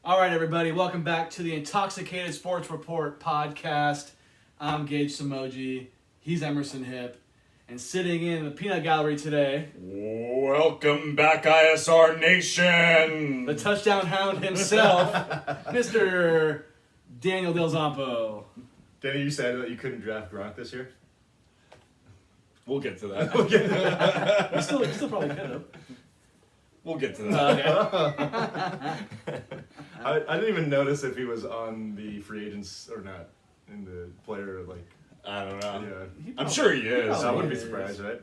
All right, everybody, welcome back to the Intoxicated Sports Report podcast. I'm Gage Samoji. He's Emerson Hip. And sitting in the peanut gallery today, Welcome back, ISR Nation! the touchdown hound himself, Mr. Daniel Del Zampo. Danny, you said that you couldn't draft Gronk this year? We'll get to that. You still probably could have. We'll get to that. Okay. I didn't even notice if he was on the free agents or not in the player, like, I don't know. yeah. I'm sure he is. probably I wouldn't be is. surprised, right?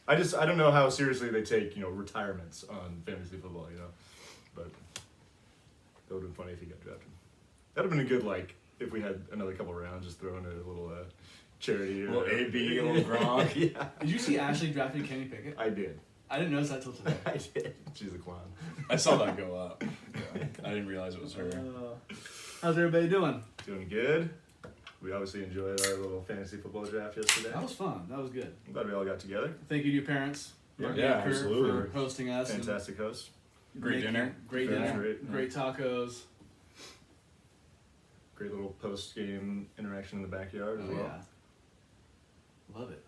I don't know how seriously they take, retirements on fantasy football, But that would have been funny if he got drafted. That would have been a good, if we had another couple rounds, just throw in a little charity. A little AB, a little Gronk. Yeah, Did you see Ashley drafting Kenny Pickett? I did. I didn't notice that till today. I did. She's a clown. I saw that go up. Yeah. I didn't realize it was her. How's everybody doing? Doing good. We obviously enjoyed our little fantasy football draft yesterday. That was fun. That was good. I'm glad we all got together. Thank you to your parents, Mark Yeah, and Kurt, absolutely. for hosting us. and Fantastic host. Great making dinner. Great Food was dinner. great. Great tacos. Great little post-game interaction in the backyard as Oh, well. yeah. Love it.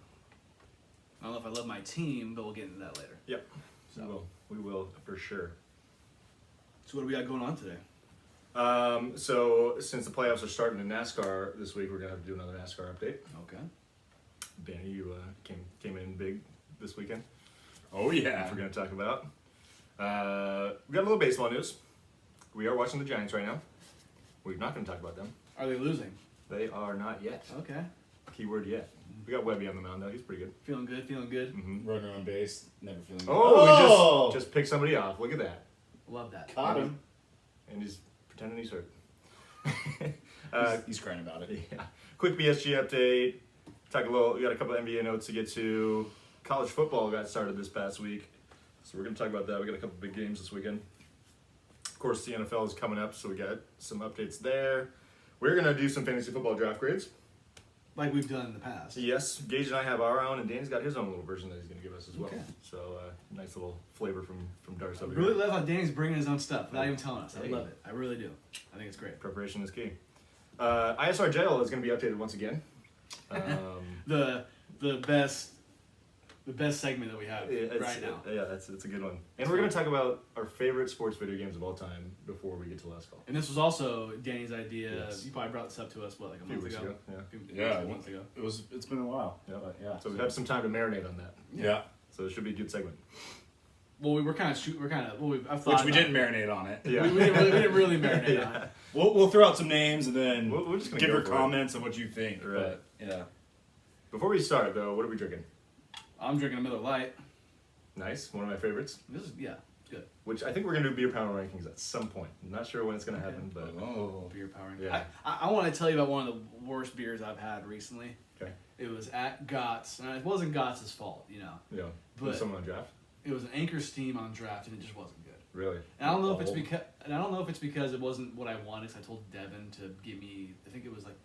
I don't know if I love my team, but we'll get into that later. Yep. So, We will for sure. so what do we got going on today? So since the playoffs are starting in NASCAR this week, we're gonna have to do another NASCAR update. Okay. Danny, you came in big this weekend. Oh, yeah. We're gonna talk about. We got a little baseball news. We are watching the Giants right now. We're not gonna talk about them. Are they losing? They are not yet. Okay. Keyword yet. We got Webby on the mound though. He's pretty good. Feeling good, feeling good. Mm-hmm. Runner on base, never feeling good. Oh, we just picked somebody off. Look at that. Love that. Caught him. And he's pretending he's hurt. He's crying about it. Yeah. Quick BSG update. We got a couple of NBA notes to get to. College football got started this past week, so we're going to talk about that. We got a couple big games this weekend. Of course, the NFL is coming up, so we got some updates there. We're going to do some fantasy football draft grades. Like we've done in the past. Yes, Gage and I have our own, and Danny's got his own little version that he's going to give us as well. Okay. So, nice little flavor from Darce I over really here. love how Danny's bringing his own stuff without even telling us. I Hey. love it. I really do. I think it's great. Preparation is key. ISR Jail is going to be updated once again. The best segment that we have right now. Yeah, it's a good one. And we're going to talk about our favorite sports video games of all time before we get to last call. And this was also Danny's idea. Yes. You probably brought this up to us, like a A few month weeks ago? ago. Yeah. Yeah. Months ago. It's been a while. Yeah. But yeah. So we've had some time to marinate on that. Yeah. So it should be a good segment. Well, I've thought Which we about didn't it. marinate on it. Yeah. We didn't really marinate on it. We'll throw out some names and then We're just gonna give go your for it. comments on what you think. Right. But, yeah. Before we start, though, what are we drinking? I'm drinking a Miller Lite. Nice. One of my favorites. This is it's good. Which I think we're going to do beer power rankings at some point. I'm not sure when it's going to happen, but Oh. Beer powering. Yeah. I want to tell you about one of the worst beers I've had recently. okay. It was at Gott's, and it wasn't Gott's fault, Yeah. But- Was someone on draft? It was an Anchor Steam on draft, and it just wasn't good. Really? And I don't know if it's Old? because it wasn't what I wanted. Cause I told Devin to give me. I think it was like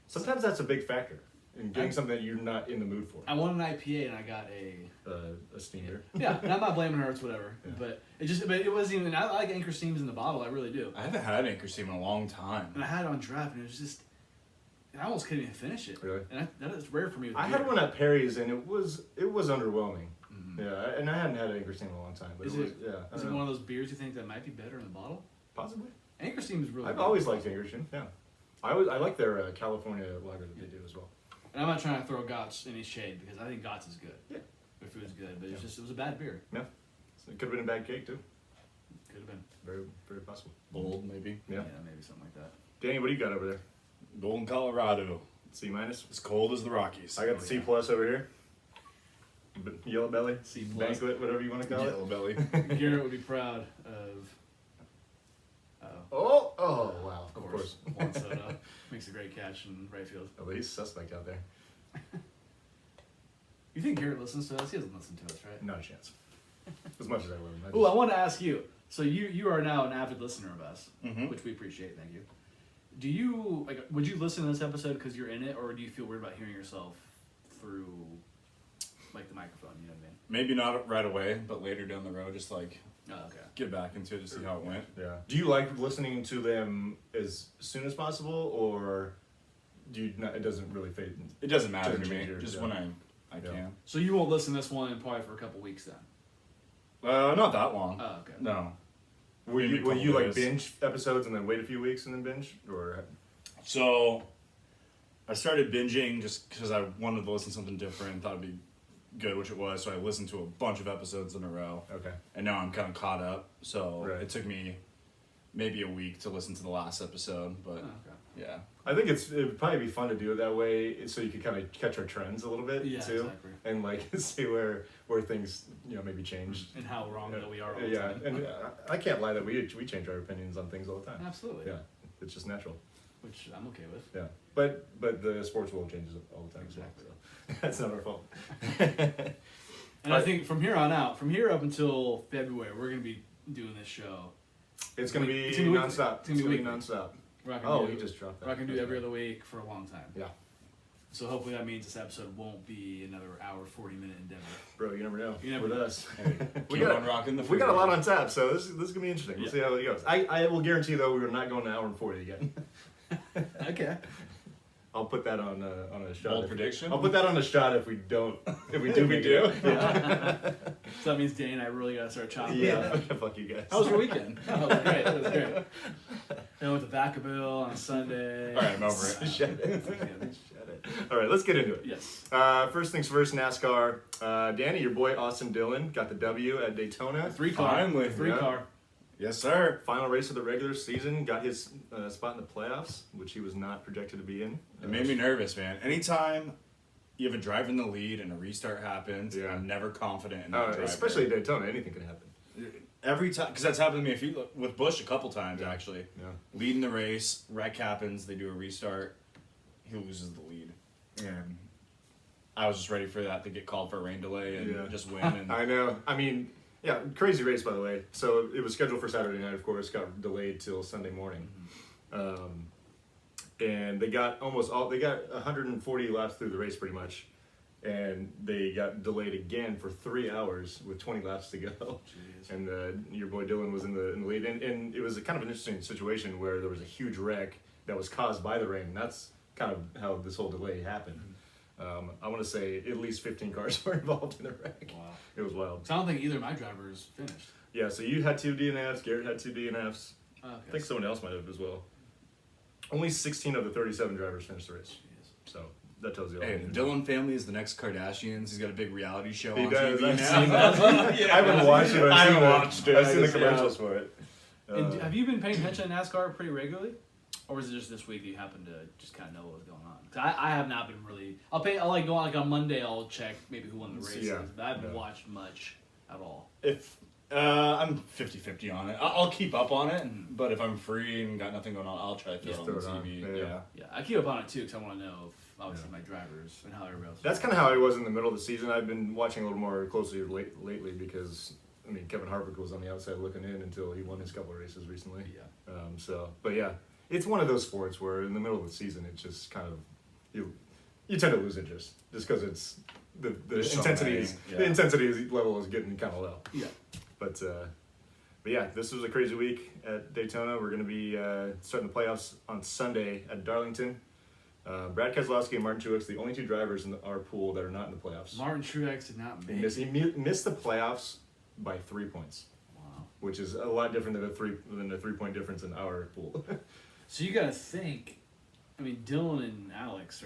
Sometimes that's a big factor in getting something that you're not in the mood for. I wanted an IPA, and I got A steam beer. yeah. And I'm not blaming her. It's whatever. Yeah. But it wasn't even. I like Anchor Steams in the bottle. I really do. I haven't had Anchor Steam in a long time. And I had it on draft, and it was just. I almost couldn't even finish it. Really? And that is rare for me. With I beer. had one at Perry's, and it was underwhelming. Mhm. Yeah, and I hadn't had Anchor Steam in a long time, but Is it was, it- yeah. I Is don't it know. one of those beers you think that might be better in the bottle? Possibly. Anchor Steam is really. I've good. always liked Anchor Steam. Yeah, I like their California lager that they do as well. And I'm not trying to throw Gott's any shade because I think Gott's is good. Yeah. Their food's good, but Yeah. it was a bad beer. Yeah, so it could have been a bad cake too. Could have been. Very, very possible. Bold, maybe. Yeah. Maybe something like that. Danny, what do you got over there? Golden, Colorado. C minus. As cold as the Rockies. I got the C plus over here. Yellow belly, C plus. banquet, whatever you want to call it. Yellow belly. Garrett would be proud of. Oh, wow, Of course. Juan Soto makes a great catch in right field. At least suspect out there. You think Garrett listens to us? He doesn't listen to us, right? Not a chance. As much as I would. Oh, I want to ask you. So you are now an avid listener of us, Mhm. which we appreciate. Thank you. Do you would you listen to this episode because you're in it, or do you feel weird about hearing yourself through the microphone? You know what I mean? Maybe not right away, but later down the road, just like Oh, okay. get back into it to see how it went. Yeah. Do you like listening to them as soon as possible, or do you not, it doesn't really fade? It doesn't matter Doesn't to me. change yours, Just yeah. when I Yeah. can. So you won't listen to this one probably for a couple weeks then. Not that long. Oh, okay. No. Will Maybe a you, will couple you like days. binge episodes and then wait a few weeks and then binge, or So, I started binging just because I wanted to listen to something different and thought it'd be good, which it was. So I listened to a bunch of episodes in a row, okay? and now I'm kind of caught up. So Right. it took me maybe a week to listen to the last episode, but Oh, okay. yeah. I think it'd probably be fun to do it that way, so you could kind of catch our trends a little bit Yeah, too, exactly. and like see where things maybe change. And how wrong that we are all the Yeah, time. and I can't lie that we change our opinions on things all the time. Absolutely. Yeah, it's just natural. Which I'm okay with. Yeah, but the sports world changes all the time. Exactly. So that's not our fault. And I think from here on out, from here up until February, we're going to be doing this show. It's gonna be It's gonna be weekly. nonstop. It's gonna be weekly. nonstop. We're not gonna Oh, do, he just dropped that. we're not going to do That's every right. other week for a long time. Yeah, So hopefully that means this episode won't be another hour, 40-minute endeavor. bro, you never know. You never with know. us. Hey, We keep got- on rocking the. We got a lot freeway. on tap, so this is gonna be interesting. We'll Yeah. see how it goes. I will guarantee though we're not going to hour and 40 again. Okay. I'll put that on a shot. Bold prediction? I'll put that on a shot if we don't. If we do, we do. So that means Dane and I really got to start chopping. Yeah. Fuck you guys. How was your weekend? Oh, it was great. It was great. I went to Vacaville on a Sunday. All right, I'm over it. Shut it. Shut it. All right, let's get into it. Yes. First things first, NASCAR. Danny, your boy Austin Dillon got the W at Daytona. Three-car. Finally. Three-car. Yes, sir. Final race of the regular season, got his spot in the playoffs, which he was not projected to be in. It made me nervous, man. Anytime you have a drive in the lead and a restart happens, Yeah. I'm never confident in that driver. Especially at Daytona, anything can happen. Every time, because that's happened to me with Busch a couple times Yeah. actually. Yeah. Leading the race, wreck happens, they do a restart, he loses the lead, and I was just ready for that to get called for a rain delay and Yeah. just win. And I know. I mean, yeah, crazy race by the way. So it was scheduled for Saturday night, of course, got delayed till Sunday morning. And they got 140 laps through the race pretty much. And they got delayed again for 3 hours with 20 laps to go. Jeez. And your boy Dylan was in the lead. And it was a kind of an interesting situation where there was a huge wreck that was caused by the rain. That's kind of how this whole delay happened. I want to say at least 15 cars were involved in the wreck. Wow. It was wild. So I don't think either of my drivers finished. Yeah, so you had 2 DNFs, Garrett had 2 DNFs. Okay. I think someone else might have as well. Only 16 of the 37 drivers finished the race. Jeez. So that tells you all. hey, you the need to know. Dillon family is the next Kardashians. He's got a big reality show He on does. TV I've now. seen that. I haven't watched it. I haven't watched it. I've seen the Yeah. commercials for it. And have you been paying attention to NASCAR pretty regularly? Or was it just this week that you happened to just kind of know what was going on? 'Cause I have not been really. I'll like go on like on Monday. I'll check maybe who won the races. Yeah. But I haven't Yeah. watched much at all. If I'm 50-50 on it, I'll keep up on it. But if I'm free and got nothing going on, I'll try to throw Just it on the throw it on. TV. Yeah. Yeah. Yeah, I keep up on it too because I want to know if obviously my drivers and how everybody else. That's kind of how I was in the middle of the season. I've been watching a little more closely lately because, I mean, Kevin Harvick was on the outside looking in until he won his couple of races recently. Yeah. But yeah, it's one of those sports where in the middle of the season, it just kind of, you tend to lose interest just because it's the There's so intensity many, is yeah. the intensity level is getting kind of low. Yeah. But yeah, this was a crazy week at Daytona. We're going to be starting the playoffs on Sunday at Darlington. Brad Keselowski and Martin Truex, the only 2 drivers in our pool that are not in the playoffs. Martin Truex did not He make. missed, missed the playoffs by 3 points, Wow. which is a lot different than the 3-point difference in our pool. So you gotta think. I mean, Dylan and Alex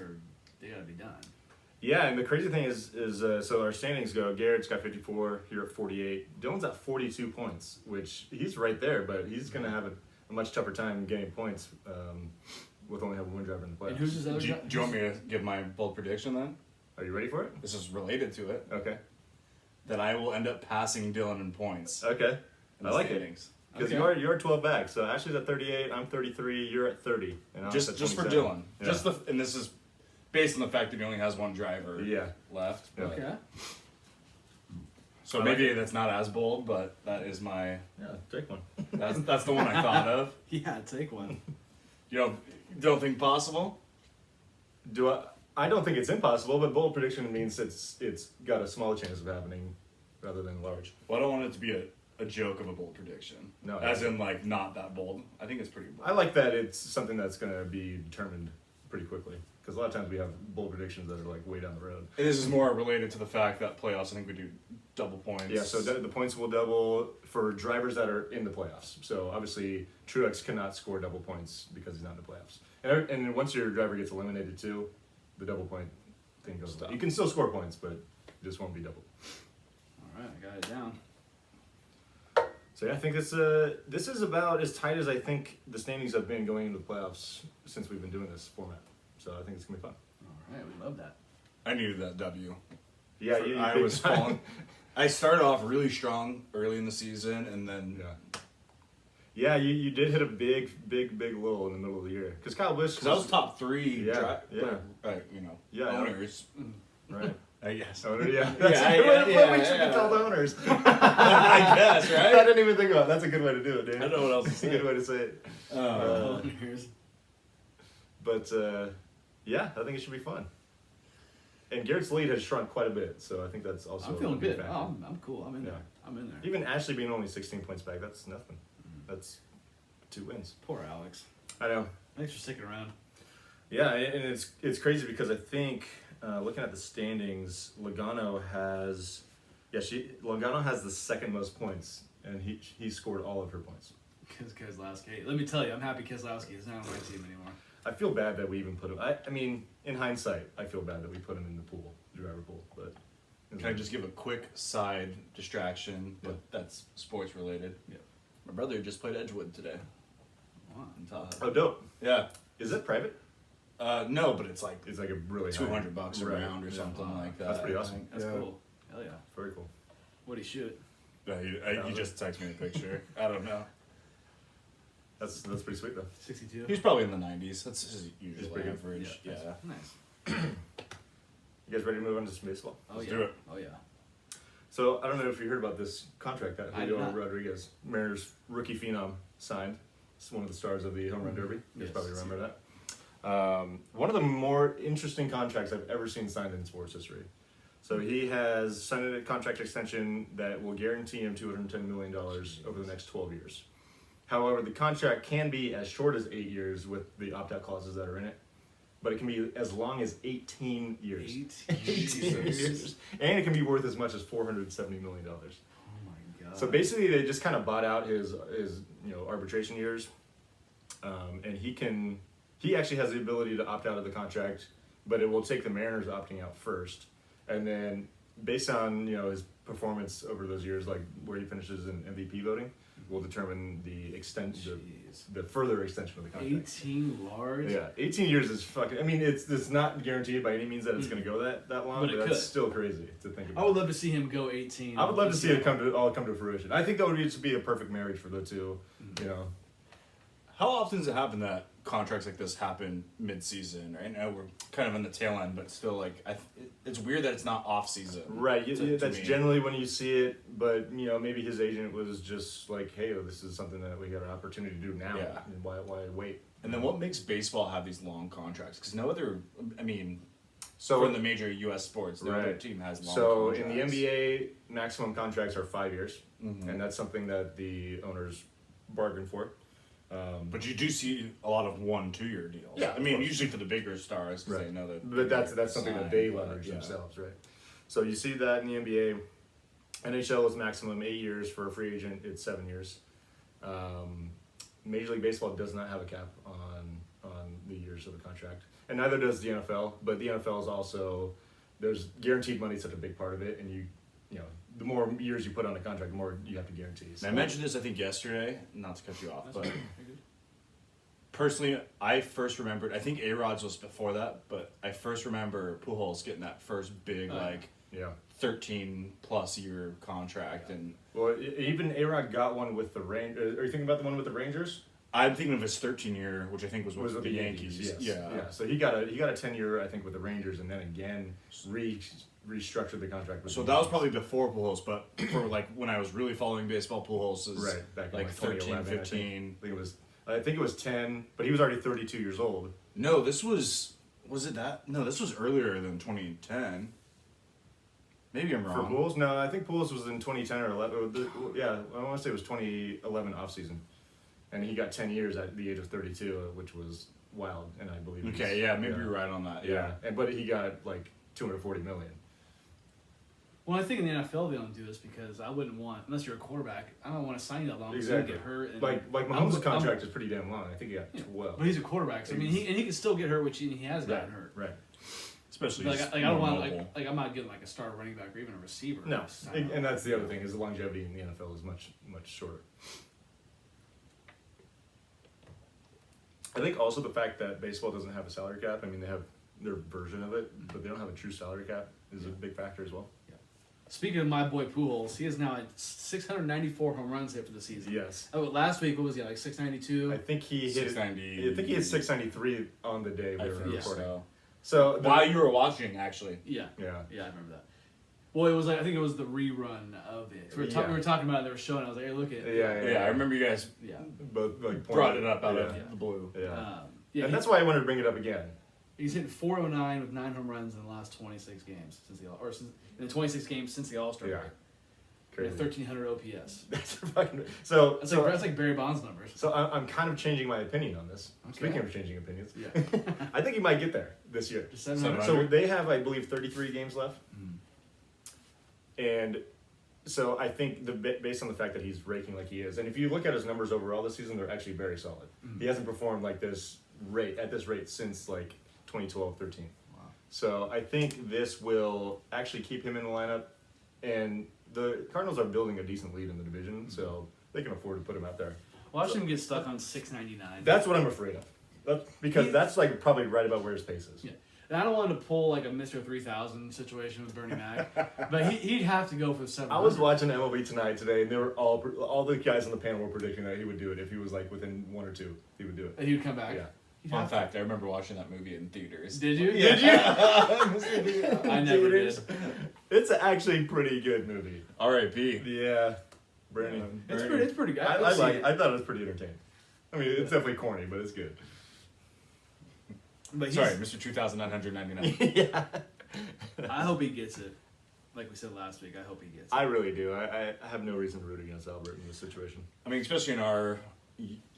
they gotta be done. Yeah, and the crazy thing is so our standings go. Garrett's got 54. You're at 48. Dylan's at 42 points, which he's right there, but he's going to have a much tougher time getting points with only having one driver in the playoffs. And who's his other? Do you want me to give my bold prediction then? Are you ready for it? This is related to it. Okay. That I will end up passing Dylan in points. Okay. in I the like it. standings. Because Okay. you're 12 back. So Ashley's at 38. I'm 33. You're at 30. And I'm Just at for 27. Dylan. Yeah. Just and this is based on the fact that he only has one driver Yeah. left. Yeah. but- Okay. So I like maybe it. that's not as bold, but that is my Yeah. Take one. that's the one I thought of. Yeah, take one. You don't think possible? I don't think it's impossible, but bold prediction means it's got a small chance of happening rather than large. Well, I don't want it to be a a joke of a bold prediction. No, as in like not that bold. I think it's pretty bold. I like that it's something that's going to be determined pretty quickly. Because a lot of times we have bold predictions that are like way down the road. And this is more related to the fact that playoffs, I think we do double points. Yeah, so the points will double for drivers that are in the playoffs. So obviously, Truex cannot score double points because he's not in the playoffs. And then once your driver gets eliminated too, the double point thing goes away. You can still score points, but it just won't be double. All right, I got it down. So yeah, I think this is about as tight as I think the standings have been going into the playoffs since we've been doing this format. So I think it's gonna be fun. All right, we love that. I needed that W. Yeah, I was falling. I started off really strong early in the season, and then Yeah, you did hit a big lull in the middle of the year because Kyle Busch. because I was top 3. Yeah. Right, Yeah, owners. right. I guess. Owner, yeah. That's Yeah, a good way to play. yeah, We should yeah. be called owners. I guess, right? I didn't even think about it. That's a good way to do it, dude. I don't know what else to That's a say. good way to say it. Owners. But yeah, I think it should be fun. And Garrett's lead has shrunk quite a bit, so I think that's also. I'm a feeling big good. factor. Oh, I'm cool. I'm in Yeah. there. I'm in there. Even Ashley being only 16 points back, that's nothing. That's 2 wins. Poor Alex. I know. Thanks for sticking around. Yeah, and it's crazy because I think looking at the standings, Logano has the second most points, and he scored all of her points. Keselowski. Let me tell you, I'm happy Keselowski is not on my team anymore. I feel bad that we even put him. I mean, in hindsight, I feel bad that we put him in the pool, driver pool. But Can I just give a quick side distraction? But that's sports related. Yeah. My brother just played Edgewood today Wow. in Tahoe. Oh, dope! Yeah. Is it private? No, but it's like It's like a really $200 high, a right. round or Yeah. something like that. That's pretty I awesome. think. That's Yeah. cool. Hell yeah. Very cool. What'd he shoot? Yeah, he just texted me a picture. I don't know. That's pretty sweet though. 62. He's probably in the 90s. That's his He's usual pretty good. average. Yeah. Yeah. Nice. You guys ready to move on to some baseball? Oh Let's yeah. do it. Oh yeah. So I don't know if you heard about this contract that I did Julio not. Rodriguez, Mariners rookie phenom, signed. It's one of the stars of the home run derby. You guys Yes. probably remember that. One of the more interesting contracts I've ever seen signed in sports history. So he has signed a contract extension that will guarantee him $210 million over the next 12 years. However, the contract can be as short as 8 years with the opt-out clauses that are in it, but it can be as long as 18 years. 18 years. And it can be worth as much as $470 million. Oh my god. So basically, they just kind of bought out his arbitration years, and he actually has the ability to opt out of the contract, but it will take the Mariners opting out first, and then based on his performance over those years, like where he finishes in MVP voting, will determine the further extension of the contract. 18 large. Yeah, 18 years is fucking. I mean, it's not guaranteed by any means that it's going to go that long, But it but that's could. still crazy to think about. I would love to see him go 18. I would love to see it all come to fruition. I think that would just be a perfect marriage for the two. How often does it happen that contracts like this happen mid-season? Right now we're kind of in the tail end, but still, like, it's weird that it's not off-season. Right, to that's me. generally when you see it, but maybe his agent was just like, "Hey, this is something that we got an opportunity to do now. Yeah. And why wait?" And then what makes baseball have these long contracts? Because no other, I mean, So from the major U.S. sports, no other Right. team has long So contracts. in the NBA, maximum contracts are 5 years, Mhm. and that's something that the owners bargain for. But you do see a lot of 1-2 year deals. Yeah, I of mean, course. usually for the bigger stars because Right. they know that. But that's something that they sign, but, leverage yeah. themselves, right? So you see that in the NBA. NHL is maximum 8 years for a free agent. It's 7 years. Major League Baseball does not have a cap on the years of the contract, and neither does the NFL. But the NFL is also there's guaranteed money such a big part of it, and you know the more years you put on a contract, the more you have to guarantee. And So, I mentioned this, I think, yesterday. Not to cut you off, but personally, I first remembered. I think A-Rod's was before that, but I first remember Pujols getting that first big yeah. 13+ year contract, and Well, even A-Rod got one with the Rangers. Are you thinking about the one with the Rangers? I'm thinking of his 13-year, which I think was Was with with the Yankees. Yes. Yeah. So he got a 10-year, I think, with the Rangers, and then again restructured the contract. With So the that was Yankees. probably before Pujols, but for like when I was really following baseball, Pujols is right back in like 13, 2011, 15. I think it was 10, but he was already 32 years old. No, this was it that? No, this was earlier than 2010. Maybe I'm For wrong. Pools? No, I think Pools was in 2010 or 11. Yeah, I want to say it was 2011 offseason. And he got 10 years at the age of 32, which was wild. And I believe Okay, yeah, maybe you're right on that. Yeah. And but he got like 240 million. Well, I think in the NFL they don't do this because I wouldn't want, unless you're a quarterback, I don't want to sign you that long. Exactly. So you get hurt. And Like Mahomes' contract is pretty damn long. I think he got Yeah. 12. But he's a quarterback, so I mean, he can still get hurt, which he has gotten hurt. Right. Especially Like, he's I don't more want mobile. like I'm not getting like a star running back or even a receiver. No, So I don't know. and that's the other thing is the longevity in the NFL is much shorter. I think also the fact that baseball doesn't have a salary cap. I mean, they have their version of it, but they don't have a true salary cap is a big factor as well. Speaking of my boy Pujols, he is now at 694 home runs hit for the season. Yes, Oh, last week what was he like 692? I think he hit. 690. I think he hit 693 on the day we I were think recording. so. So While you were watching, actually. Yeah, yeah, I remember that. Well, it was like I think it was the rerun of it. We were talking about it. They were showing. I was like, hey, look at Yeah, I remember you guys Yeah. both like brought it up out yeah. of the blue. Yeah, Yeah, and that's why I wanted to bring it up again. he's hitting 409 with 9 home runs in the last 26 games in the 26 games since the All-Star Yeah. break. Crazy. 1,300 OPS. That's fucking so. That's like Barry Bonds numbers. So I'm kind of changing my opinion on this. Okay. Speaking of changing opinions, Yeah. I think he might get there this year. Just 700. So they have, I believe, 33 games left, and so I think based on the fact that he's raking like he is, and if you look at his numbers overall this season, they're actually very solid. He hasn't performed like this at this rate since like 2012, 13. Wow. So I think this will actually keep him in the lineup, and the Cardinals are building a decent lead in the division, so they can afford to put him out there. Watch him get stuck on 699. That's what I'm afraid of. Because that's like probably right about where his pace is. Yeah. And I don't want to pull like a Mr. 3000 situation with Bernie Mac, but he'd have to go for the 700. I was watching MLB Tonight today, and they were all the guys on the panel were predicting that he would do it if he was like within 1 or 2. He would do it. And he would come back. Yeah. He'd Fun have to. fact, I remember watching that movie in theaters. Did you? Yeah. Did you? I never did. It's actually pretty good movie. R.I.P. Yeah, Bernie. It's pretty good. I I'd see like. it. I thought it was pretty entertaining. I mean, it's definitely corny, but it's good. But he's, Sorry, Mr. 2999. Yeah. I hope he gets it. Like we said last week, I hope he gets it. I really do. I have no reason to root against Albert in this situation. I mean, especially in our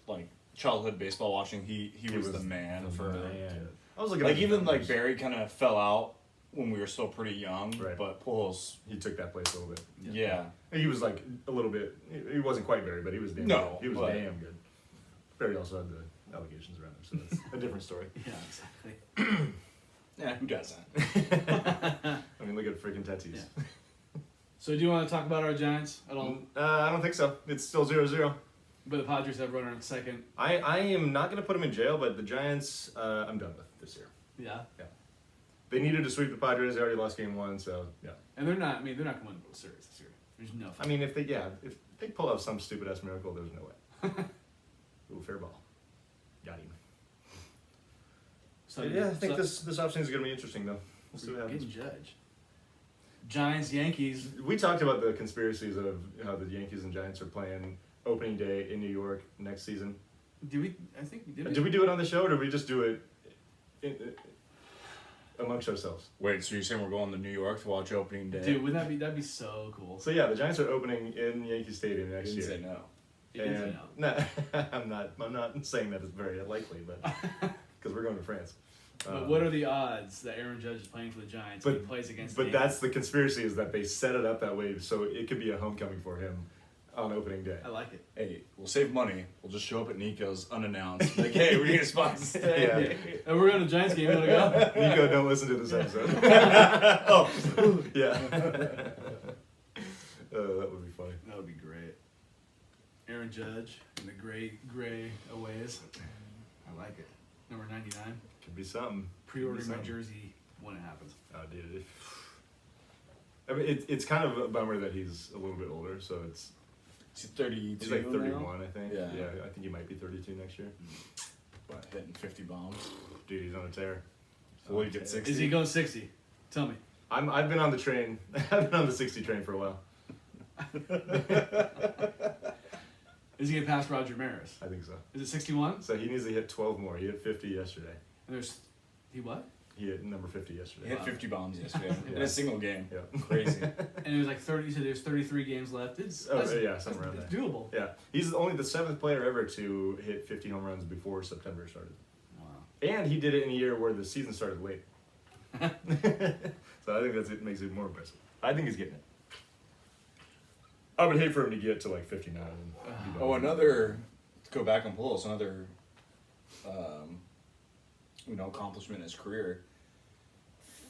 like childhood baseball watching, he was the man for. Man. I was looking Like at even the like numbers. Barry kind of fell out when we were still pretty young, Right. but Pujols, He took that place a little bit. yeah. He was like a little bit. He wasn't quite Barry, but he was damn. No, good. He was but- damn good. Barry also had the allegations around him, so that's a different story. Yeah, exactly. Yeah, who doesn't? I mean, look at freaking tattoos. Yeah. So do you want to talk about our Giants at all? I don't think so. It's still 0-0. But the Padres have runner in second. I am not going to put him in jail, but the Giants, I'm done with this year. Yeah. They needed to sweep the Padres. They already lost game 1, so yeah. And they're not. I mean, they're not going to win the World Series this year. There's no. I mean, if they pull out some stupid ass miracle, there's no way. Ooh, fair ball. Got him. So Yeah, I think this offseason is going to be interesting, though. We'll see what happens. Getting judge. Giants, Yankees. We talked about the conspiracies of how the Yankees and Giants are playing opening day in New York next season. Did we? I think we did. Did we do it on the show, or did we just do it amongst ourselves? Wait, so you're saying we're going to New York to watch opening day? Dude, wouldn't that be? That'd be so cool. So yeah, the Giants are opening in Yankee Stadium I next didn't year. say no. You didn't say And no. I'm not saying that it's very likely, but because we're going to France. But what are the odds that Aaron Judge is playing for the Giants and he plays against? But the that's the conspiracy, is that they set it up that way so it could be a homecoming for him on opening day. I like it. Hey, we'll save money. We'll just show up at Nico's unannounced. Like, hey, we're getting spots to stay. And we're going to Giants game. You want to go? Nico, don't listen to this episode. Oh, yeah. That would be funny. That would be great. Aaron Judge in the gray aways. I like it. Number 99. Could be something. Pre-order Could be my something. jersey when it happens. Oh, dude. I mean, it's kind of a bummer that he's a little bit older, so it's. He's 32. He's like now, 31, I think. Yeah. I think he might be 32 next year. but hitting 50 bombs. Dude, he's on a tear. Will he get 60? Is he going 60? Tell me. I've been on the train. I've been on the 60 train for a while. Is he going to pass Roger Maris? I think so. Is it 61? So he needs to hit 12 more. He hit 50 yesterday. And there's. He what? He hit number 50 He yesterday. hit 50 bombs yesterday in Yeah. a single game. Yeah. Crazy. And it was like 30. So there's 33 games left. It's Oh, that's- yeah, somewhere around it's there. doable. Yeah, he's only the 7th player ever to hit 50 home runs before September started. Wow. And he did it in a year where the season started late. So I think it makes it more impressive. I think he's getting it. I would hate for him to get to like 59. And be done. Oh, another. Let's go back and pull. Another. Accomplishment in his career.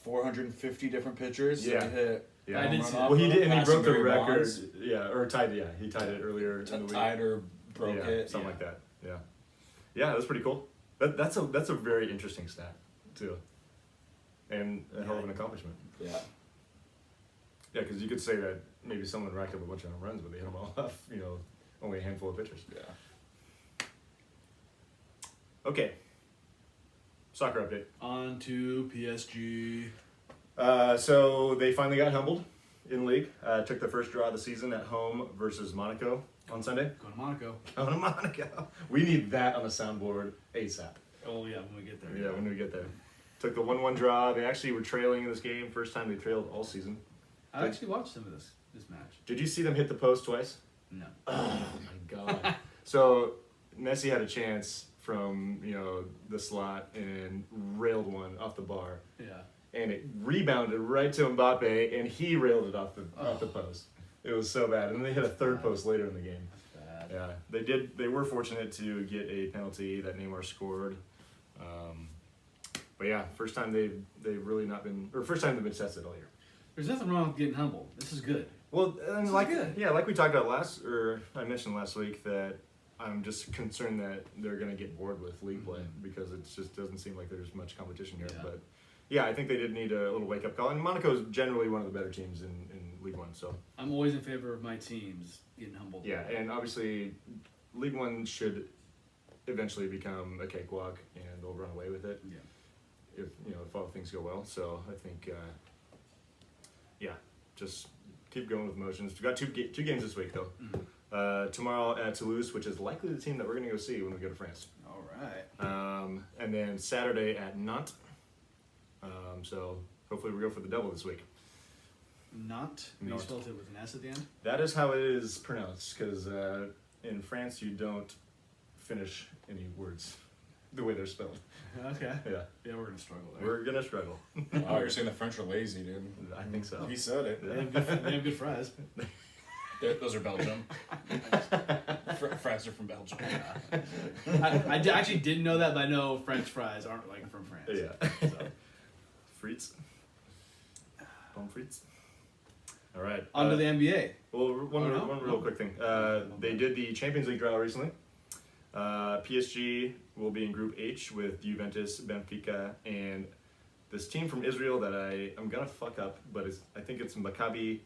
450 different pitchers. Yeah. That he hit. Yeah. I did see that. Well, he did, and he Passing broke the Barry record. Bonds. Yeah, or tied. Yeah, he tied it earlier in the week. Tied or broke yeah, it. something Yeah. like that. Yeah, yeah, that's pretty cool. That's a very interesting stat too, and a hell of an accomplishment. Yeah. Yeah, because you could say that maybe someone racked up a bunch of home runs, but they hit them all off. Only a handful of pitchers. Yeah. Okay. Soccer update. On to PSG. So they finally got humbled in league. Took their first draw of the season at home versus Monaco on Sunday. Going to Monaco. Going to Monaco. We need that on the soundboard ASAP. Oh yeah, when we get there. Yeah, when we get there. Took the 1-1 draw. They actually were trailing in this game. First time they trailed all season. I actually watched some of this match. Did you see them hit the post twice? No. Oh my god. So Messi had a chance from, the slot and railed one off the bar. Yeah. And it rebounded right to Mbappe, and he railed it off the post. It was so bad. And then they hit a third post later in the game. That's bad. Yeah, they did. They were fortunate to get a penalty that Neymar scored. But yeah, first time they've really not been, or first time they've been tested all year. There's nothing wrong with getting humbled. This is good. Well, and This is like good. like we talked about I mentioned last week that I'm just concerned that they're gonna get bored with league play because it just doesn't seem like there's much competition here. Yeah. But yeah, I think they did need a little wake up call. And Monaco is generally one of the better teams in League One. So I'm always in favor of my teams getting humbled. yeah, and obviously League One should eventually become a cakewalk, and they'll run away with it. Yeah. If all things go well. So I think, just keep going with motions. We've got two games this week though. Mhm. Tomorrow at Toulouse, which is likely the team that we're gonna go see when we go to France. All right. And then Saturday at Nantes. So hopefully we go for the double this week. Not. You Not. spelled it with an S at the end. That is how it is pronounced, because in France you don't finish any words the way they're spelled. Okay. Yeah, Yeah, we're gonna struggle there. we're gonna struggle. Oh, you're saying the French are lazy, dude. I think so. He said it. They have good fries. Those are Belgium. Fries are from Belgium. I actually didn't know that, but I know French fries aren't like from France. Yeah. So. Frites. Pommes frites. All right. On to the NBA. Well, one Oh, no? real quick thing. They did the Champions League draw recently. PSG will be in Group H with Juventus, Benfica, and this team from Israel that I'm gonna fuck up, but I think it's Maccabi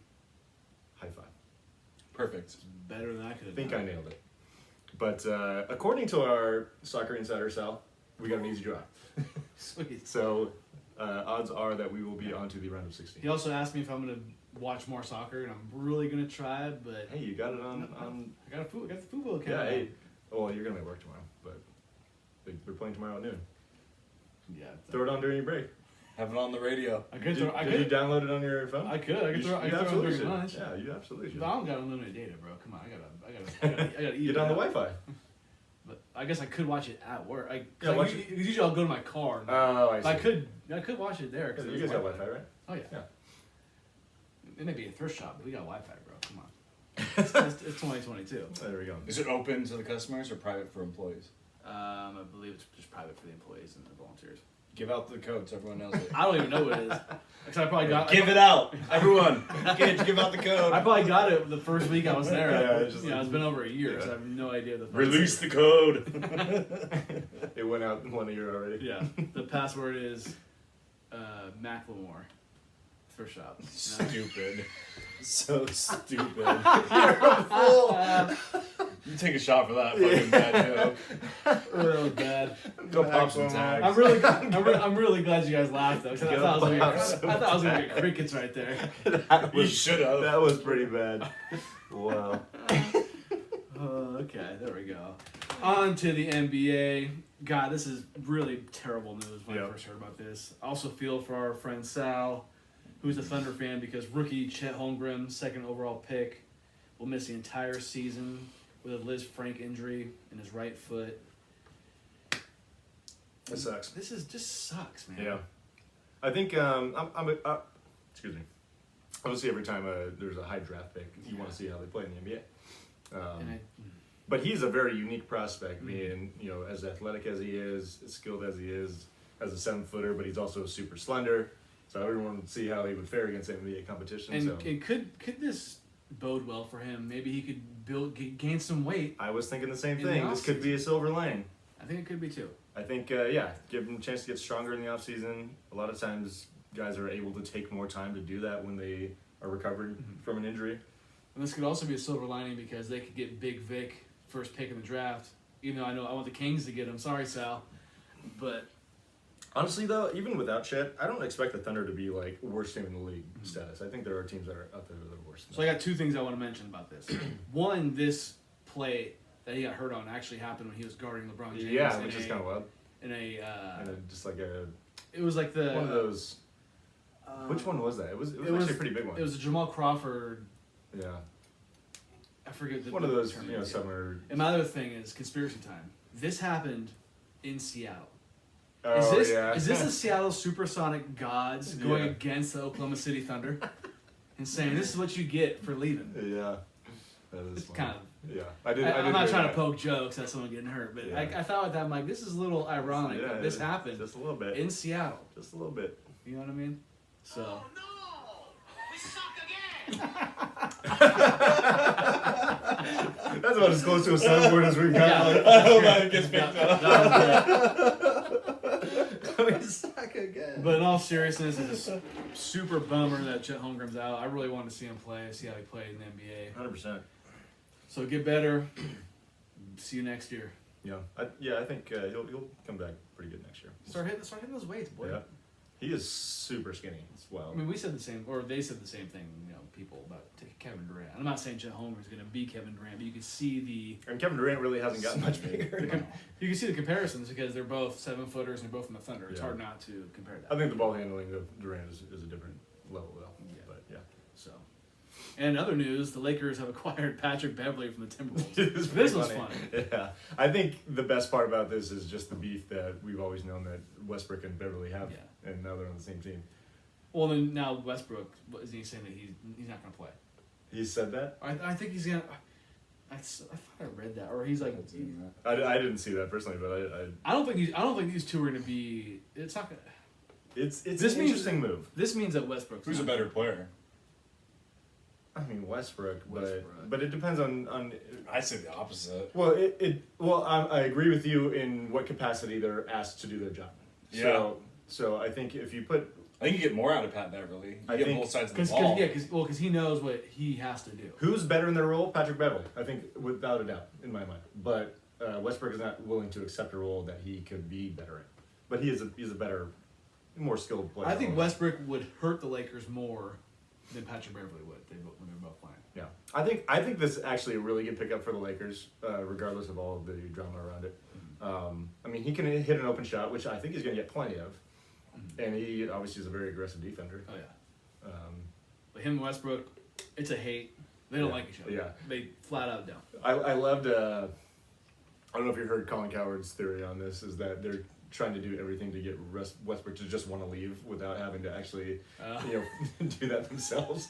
Haifa. Perfect. Better than I could I have think done. I nailed it. But according to our soccer insider Sal, we got an easy draw. Sweet. So odds are that we will be onto the round of 16. He also asked me if I'm gonna watch more soccer, and I'm really gonna try. But Hey, you got it on. I got the football account. Yeah. Hey. Well, you're gonna be at work tomorrow, but they're playing tomorrow at noon. Yeah. Throw it on during your break. Have it on the radio. I could. Did you download it on your phone? I could. I could throw it absolutely during should. lunch. Yeah, you absolutely should. But I don't got unlimited data, bro. Come on, I gotta eat. Get on the it out. Wi-Fi. But I guess I could watch it at work. Yeah, watch it. Because usually I'll go to my car. Oh, I see. I could watch it there. 'Cause You there's guys got Wi-Fi, right? Oh yeah. Yeah. It may be a thrift shop, but we got Wi-Fi, bro. Come on. It's 2022. There we go. Is it open to the customers or private for employees? I believe it's just private for the employees and the volunteers. Give out the code so everyone knows it. I don't even know what it is. Because I probably got. Give it out, everyone. Kids, give out the code. I probably got it the first week I was there. Yeah, it's just it's been over a year, so I have no idea the. Release the code. It went out in 1 year already. Yeah, the password is Macklemore. Thrift shop. Stupid. So stupid. Fool. You take a shot for that fucking bad joke. Really bad. Go pop some tags. I'm really glad you guys laughed though. 'Cause I thought I was gonna get crickets right there. You should have. That was pretty bad. Wow. Okay, there we go. On to the NBA. God, this is really terrible news when I Yep. first heard about this. I also feel for our friend Sal, who's a Thunder fan, because rookie Chet Holmgren, second overall pick, will miss the entire season with a Liz Frank injury in his right foot. That sucks. This is just sucks, man. Yeah. I think excuse me. Obviously, every time there's a high draft pick, you want to see how they play in the NBA. And But he's a very unique prospect, being as athletic as he is, as skilled as he is, as a 7-footer. But he's also super slender, so everyone would see how he would fare against NBA competition. and could this bode well for him? Maybe he could gain some weight. I was thinking the same In the thing. This could be a silver lining. I think it could be too. I think, give him a chance to get stronger in the offseason. A lot of times, guys are able to take more time to do that when they are recovering from an injury. And this could also be a silver lining because they could get Big Vic first pick in the draft. Even though I know I want the Kings to get him. Sorry, Sal. But Honestly, though, even without Chet, I don't expect the Thunder to be like worst team in the league status. I think there are teams that are out there that are worse. so I got two things I want to mention about this. One, this play that he got hurt on actually happened when he was guarding LeBron James. Yeah, which is kind of wild. In a, Just like a it was like the one of those. Which one was that? It was actually a pretty big one. It was a Jamal Crawford. Yeah, I forget the one of those term. summer. And my other thing is conspiracy time. This happened in Seattle. Oh is yeah. this the Seattle Supersonic gods going Yeah. against the Oklahoma City Thunder and saying this is what you get for leaving? Yeah, that is It's funny. kind of. Yeah, I did. I'm not hear trying that. to poke jokes at someone getting hurt, but Yeah. I thought that I'm like, this is a little ironic that this happened just a little bit. in Seattle. Just a little bit. You know what I mean? So. Oh no! We suck again! That's about as close to a soundboard as we've got. Yeah. I hope that gets picked up. We suck again. But in all seriousness, it's a super bummer that Chet Holmgren's out. I really wanted to see him play, see how he played in the NBA. 100%. So get better. See you next year. Yeah, I think he'll come back pretty good next year. Start hitting those weights, boy. Yeah, he is super skinny. It's wild. I mean, we said the same, or they said the same thing. People about Kevin Durant. I'm not saying Chet Holmgren's going to be Kevin Durant, but you can see And Kevin Durant really hasn't gotten much bigger. you can see the comparisons because they're both 7-footers and they're both from the Thunder. It's Yeah. hard not to compare that. I think the ball handling of Durant is a different level, though. Yeah. But yeah. So, and in other news, the Lakers have acquired Patrick Beverly from the Timberwolves. This This was funny. Yeah, I think the best part about this is just the beef that we've always known that Westbrook and Beverly have, Yeah. and now they're on the same team. Well, then now Westbrook, what is he saying that he's not going to play? He said that. I think he's gonna. I thought I read that, or he's like. I didn't see that personally, but I don't think these two are gonna be. It's not gonna. it's This an means- interesting move. This means that Westbrook's Who's a not- better player? I mean Westbrook, Westbrook. but it depends on. I say the opposite. Well, I agree with you in what capacity they're asked to do their job. Yeah. So I think if you put I think you get more out of Pat Beverly. You I get think- both sides of the Because ball. he knows what he has to do. who's better in their role, Patrick Beverly, I think without a doubt in my mind. But Westbrook is not willing to accept a role that he could be better in. But he's a better, more skilled player. I think Westbrook would hurt the Lakers more than Patrick Beverly would when they're both playing. Yeah, I think this is actually a really good pickup for the Lakers, regardless of all of the drama around it. I mean, he can hit an open shot, which I think he's going to get plenty of, and he obviously is a very aggressive defender. Oh yeah. Um, But him and Westbrook, it's a hate. They don't Yeah. like each other. Yeah. They flat out don't. I loved. I don't know if you heard Colin Coward's theory on this. Is that they're trying to do everything to get Westbrook to just want to leave without having to actually, do that themselves.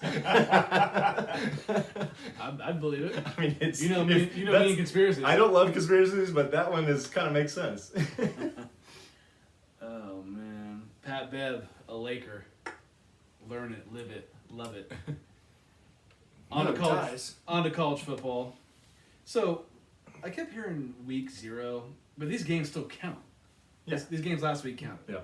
I'd believe it. I mean, it's You know me that's- and conspiracies. I don't love conspiracies, but that one is kind of makes sense. Oh man, Pat Bev, a Laker. Learn it, live it, love it. On to college football. So, I kept hearing week 0, but these games still count. Yeah. These games last week counted. Yeah,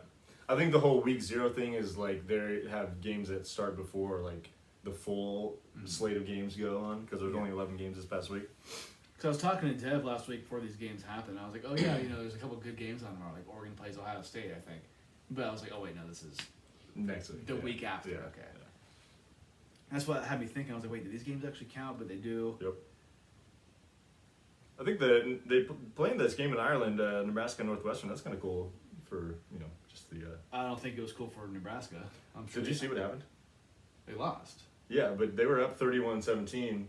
I think the whole week 0 thing is like they have games that start before like the full slate of games go on because there's only 11 games this past week. So I was talking to Dev last week before these games happened. I was like, oh yeah, there's a couple good games on tomorrow. Like Oregon plays Ohio State, I think. But I was like, oh wait, no, this is Next week, the yeah. week after. Yeah. Okay. That's what had me thinking. I was like, wait, do these games actually count? But they do. Yep. I think playing this game in Ireland, Nebraska Northwestern. That's kind of cool for just the. I don't think it was cool for Nebraska. I'm sure. Did you see what happened? They lost. Yeah, but they were up 31-17,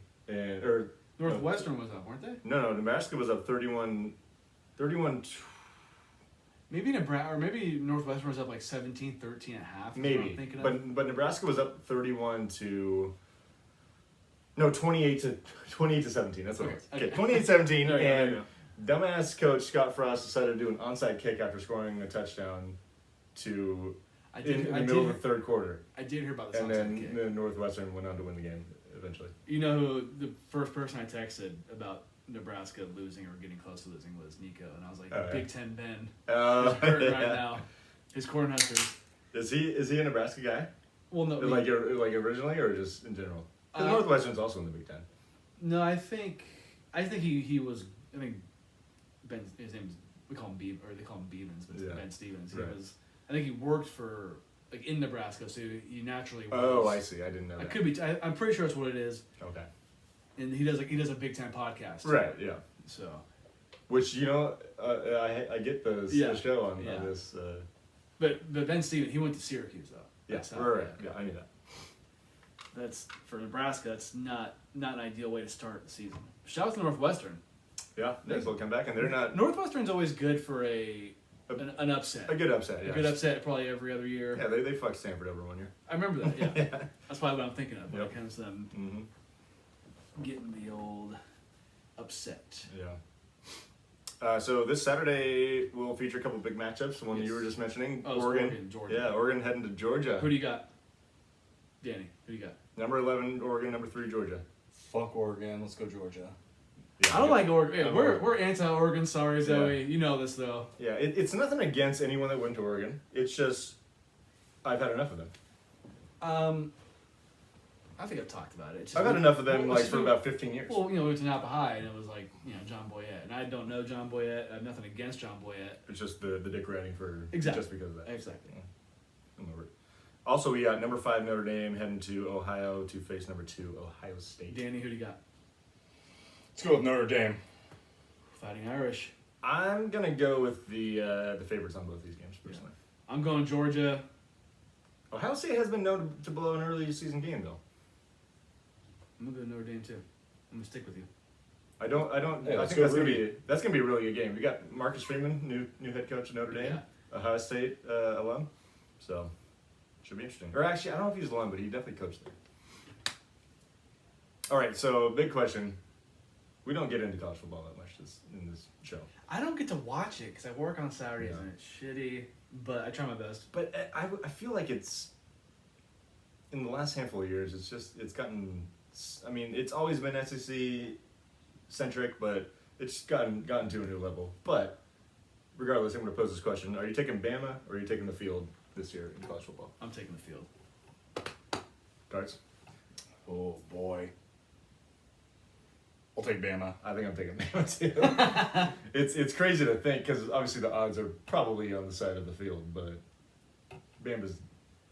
or Northwestern was up, weren't they? no, Nebraska was up 31. Maybe Nebraska, or maybe Northwestern was up like 17-13 at half. is what Maybe, I'm thinking of. but Nebraska was up 28 to 17. That's what it was. Okay, 28-17, There you go, there and you dumbass coach Scott Frost decided to do an onside kick after scoring a touchdown in the middle of the third quarter, I did hear about this. and onside kick. then Northwestern went on to win the game eventually. You know who the first person I texted about Nebraska losing or getting close to losing was Nico, and I was like, Oh, yeah. Big Ten Ben Oh, is hurt yeah. right now. His Cornhuskers. Is he a Nebraska guy? Well, no, Like originally, or just in general? 'Cause Uh, Northwestern's also in the Big Ten. no. I think he was. I think Ben. His name's we call him or they call him Beavens, but it's Yeah. Ben Stevens. He Right. was. I think he worked for like in Nebraska, so he naturally. Oh, was- I see. I didn't know I that. could be. I'm pretty sure that's what it is. Okay. And he does a Big Ten podcast. too. Right. Yeah. So. Which I get the show on Yeah. this. But Ben Stevens, he went to Syracuse though. Yes. That's how- Right. Yeah, I knew that. That's for Nebraska. That's not an ideal way to start the season. Shout out to Northwestern. Yeah. Nice little comeback, and they're not Northwestern's always good for an upset. a good upset. Yeah. A good upset probably every other year. Yeah, they fucked Stanford over 1 year. I remember that. Yeah, that's probably what I'm thinking of when Yep. it comes to them Mm-hmm. getting the old upset. Yeah. So this Saturday we'll feature a couple big matchups. The one Yes. you were just mentioning, Oh, it's Oregon, Georgia. Yeah, Oregon heading to Georgia. Who do you got, Danny? Who do you got? Number 11 Oregon, number 3 Georgia. Fuck Oregon. Let's go Georgia. Yeah, I don't like Oregon. Yeah, I'm we're anti-Oregon. Sorry, Zoe. You know this though. Yeah, it's nothing against anyone that went to Oregon. It's just I've had enough of them. I think I've talked about it. It's just I've had enough of them well, for about 15 years. Well, we went to Napa High, and it was like, John Boyette. And I don't know John Boyette. I have nothing against John Boyette. It's just the dick riding for Exactly. just because of that. Exactly. I'm over it. Also, we got number 5 Notre Dame heading to Ohio to face number 2 Ohio State. Danny, who do you got? Let's go with Notre Dame. Fighting Irish. I'm gonna go with the favorites on both these games personally. I'm going Georgia. Ohio State has been known to blow an early season game though. I'm gonna go Notre Dame too. I'm gonna stick with you. I don't. Yeah, I let's think go that's gonna Rudy. be a really good game. We got Marcus Freeman, new head coach of Notre Dame, Ohio State alum, so should be interesting. Or actually, I don't know if he's alum, but he definitely coached there. All right, so big question. We don't get into college football that much in this show, I don't get to watch it because I work on Saturdays Yeah. and it's shitty, but I try my best. but I feel like it's in the last handful of years. It's gotten. I mean, it's always been SEC centric, but it's gotten to a new level. But regardless, I'm going to pose this question: are you taking Bama or are you taking the field this year in college football? I'm taking the field. Cards? Oh boy. I'll take Bama. I think I'm taking Bama too. it's crazy to think because obviously the odds are probably on the side of the field, but Bama's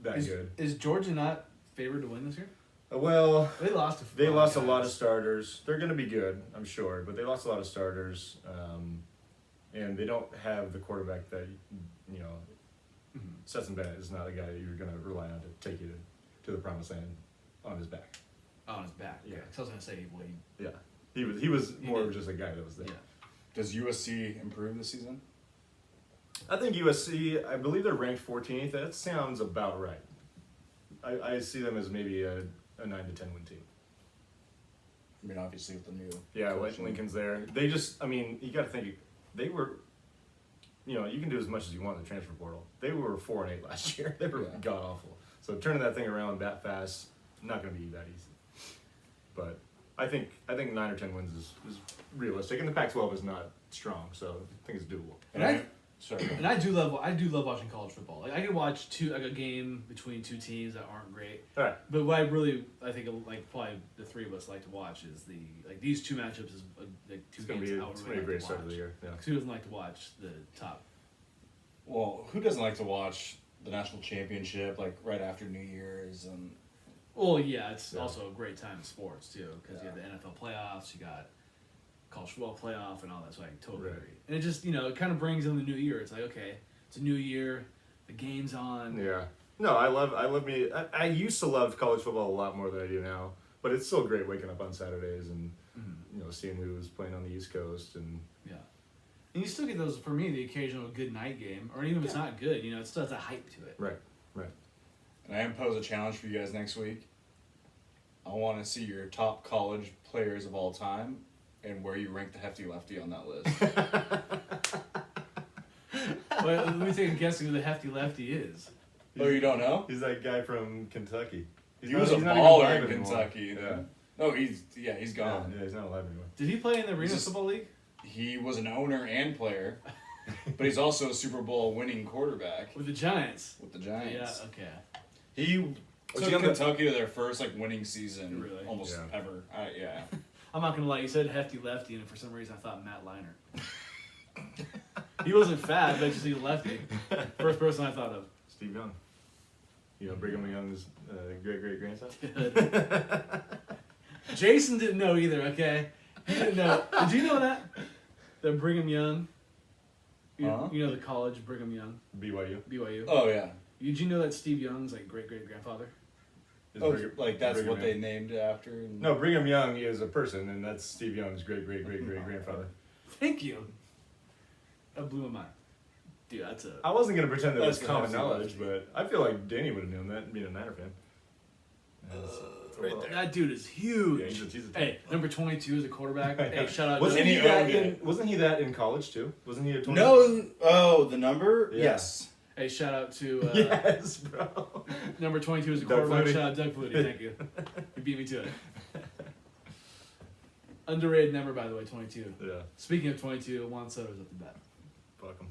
that good. Is Georgia not favored to win this year? Well, They lost. they lost a lot of starters. They're going to be good, I'm sure, but they lost a lot of starters, and they don't have the quarterback that Stetson Bennett is not a guy that you're going to rely on to take you to the promised land on his back. on his back. Yeah. So I was gonna say, well, Yeah, he was more did. of just a guy that was there. yeah. Does USC improve this season? I think USC, I believe they're ranked 14th. That sounds about right. I see them as maybe a 9 to 10 win team. I mean, obviously with the new. Yeah, coach and- Lincoln's there. They just, I mean, you got to think, they were, you can do as much as you want in the transfer portal. They were 4-8 last year. They were Yeah. god awful. So turning that thing around that fast, not going to be that easy. But I think 9 or 10 wins is realistic, and the Pac-12 is not strong, so I think it's doable. And Sorry. And I do love watching college football. Like I could watch a game between two teams that aren't great. All right. But what I think like probably the three of us like to watch is these two matchups is like two It's going games to be I would a really like great to start of watch. the year. Yeah. 'Cause who doesn't like to watch the top? Well, who doesn't like to watch the national championship like right after New Year's and Well, yeah, it's Yeah. also a great time in sports too because you have the NFL playoffs. You got college football playoff and all that. So I totally Right. agree. And it just it kind of brings in the new year. It's like okay, it's a new year, the game's on. Yeah. No, I love me. I used to love college football a lot more than I do now, but it's still great waking up on Saturdays and seeing who's playing on the East Coast and. Yeah. And you still get those, for me, the occasional good night game, or even if it's not good, it still has a hype to it. Right. And I impose a challenge for you guys next week. I want to see your top college players of all time and where you rank the Hefty Lefty on that list. Well, let me take a guess who the Hefty Lefty is. Oh, you don't know? He's that guy from Kentucky. He was a he's not baller alive in anymore. Kentucky. Yeah. No, he's gone. Yeah, he's not alive anymore. Did he play in the Arena Just- Football League? He was an owner and player, but he's also a Super Bowl winning quarterback With the Giants? with the Yeah, Giants. okay. He Was took he on the- Kentucky to their first winning season Really? almost Yeah. ever. Yeah. I'm not going to lie, you said Hefty Lefty, and for some reason I thought Matt Leinart. He wasn't fat, but just he lefty. First person I thought of. Steve Young. Brigham Young's great grandson. Jason didn't know either, okay? He didn't know. Did you know that? That Brigham Young, Huh? the college Brigham Young, BYU. BYU. Oh yeah. Did you know that Steve Young's great-great-grandfather? Is Oh, Brigham- that's Brigham what they Young. named it after. And... No, Brigham Young is a person, and that's Steve Young's great grandfather. Thank you. That blew my mind. Dude, that's a... I wasn't gonna pretend that That's was common the knowledge, Hefty but I feel like Danny would have known that, being a Niner fan. right there. That dude is huge. Yeah, he's a Hey, number 22 is a quarterback. Hey, shout out. Wasn't to he Any that other in? Wasn't he that in college too? Wasn't he a 20? No. Oh, the number? Yeah. Yes. Hey, shout out to Yes, bro. number 22 is a Doug quarterback. Flutie. Shout out Doug Flutie. Thank you. You beat me to it. Underrated number, by the way, 22. Yeah. Speaking of 22, Juan Soto's up the bat. Fuck him.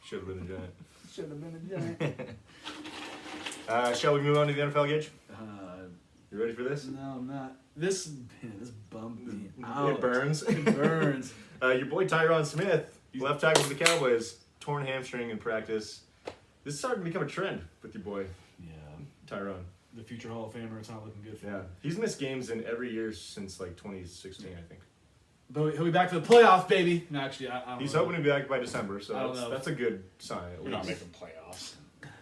Should have been a giant. Should have been a giant. Shall we move on to the NFL, Gage? uh, You ready for this? no, I'm not. This bummed me out. It burns. It burns. Your boy Tyron Smith, left tackle for the Cowboys, torn hamstring in practice. This is starting to become a trend with your boy Yeah. Tyron. The future Hall of Famer, it's not looking good for Yeah, him. he's missed games in every year since 2016, I think. But he'll be back for the playoffs, baby. No, actually, I don't He's know. hoping to be back by December, so I don't know. that's a good sign. At We're not least. making playoffs.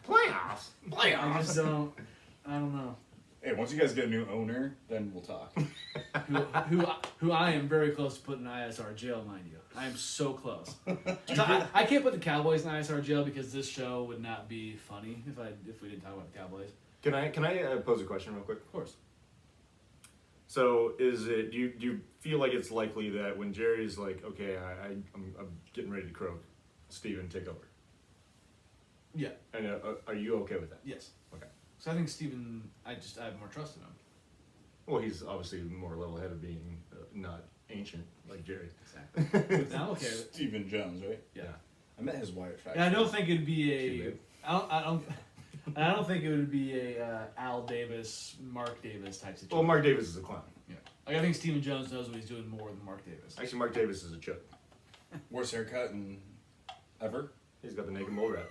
Playoffs. I just don't. I don't know. Hey, once you guys get a new owner, then we'll talk. Who I am very close to putting in ISR jail, mind you. I am so close. So I can't put the Cowboys in ISR jail because this show would not be funny if we didn't talk about the Cowboys. Can I pose a question real quick? Of course. So do you feel like it's likely that when Jerry's like, okay, I'm getting ready to croak, Steven take over? Yeah. And are you okay with that? Yes. Okay. So I think Steven, I have more trust in him. Well, he's obviously more level-headed, being not ancient like Jerry. Exactly. I'm okay with it. Stephen Jones, right? Yeah. I met his wife. Actually. And I don't think it'd be Too a. big. I don't think it would be a Al Davis, Mark Davis type situation. Well, Mark Davis is a clown. Yeah. Like, I think Stephen Jones knows what he's doing more than Mark Davis. Actually, Mark Davis is a choke. Worst haircut in ever. He's got the naked mole rat.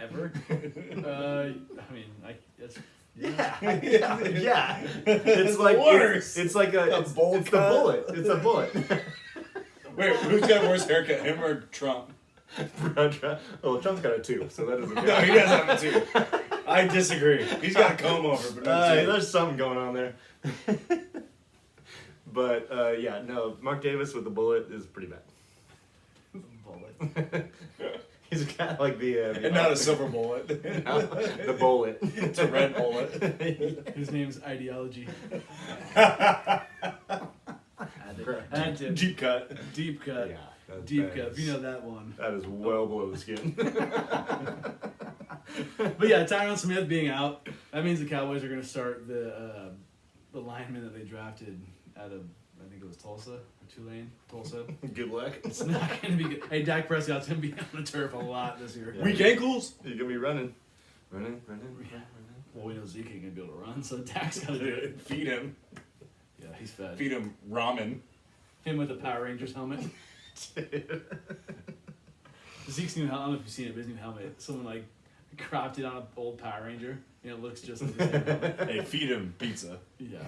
Ever? I mean, that's. Yeah, yeah. It's It's like the worst. It's like it's bowl the cut. bullet. It's a bullet. Wait, who's got worse haircut, him or Trump? Well, Trump's got a tube, so that doesn't. No, he does have it too. I disagree. He's got a comb over, but no tube. There's something going on there. But yeah, no, Mark Davis with the bullet is pretty bad. Bullet. He's kind of like the And not a silver bullet. the bullet. It's a red bullet. His name's Ideology. Had to. Deep cut. Deep cut. Yeah, Deep cut. If you know that one. That is well below the skin. But yeah, Tyron Smith being out, that means the Cowboys are going to start the lineman that they drafted out of, I think it was Tulsa or Tulane. Tulsa. Good luck. It's not going to be good. Hey, Dak Prescott's going to be on the turf a lot this year. Yeah. Weak ankles. You're gonna be running. Well, we know Zeke ain't going to be able to run, so Dak's got to do it. Feed him. Yeah, he's fed. Feed him ramen. Him with the Power Rangers helmet. Zeke's new helmet, I don't know if you've seen it, but his new helmet, someone like cropped it on an old Power Ranger, and it looks just like the same helmet. Hey, feed him pizza. Yeah.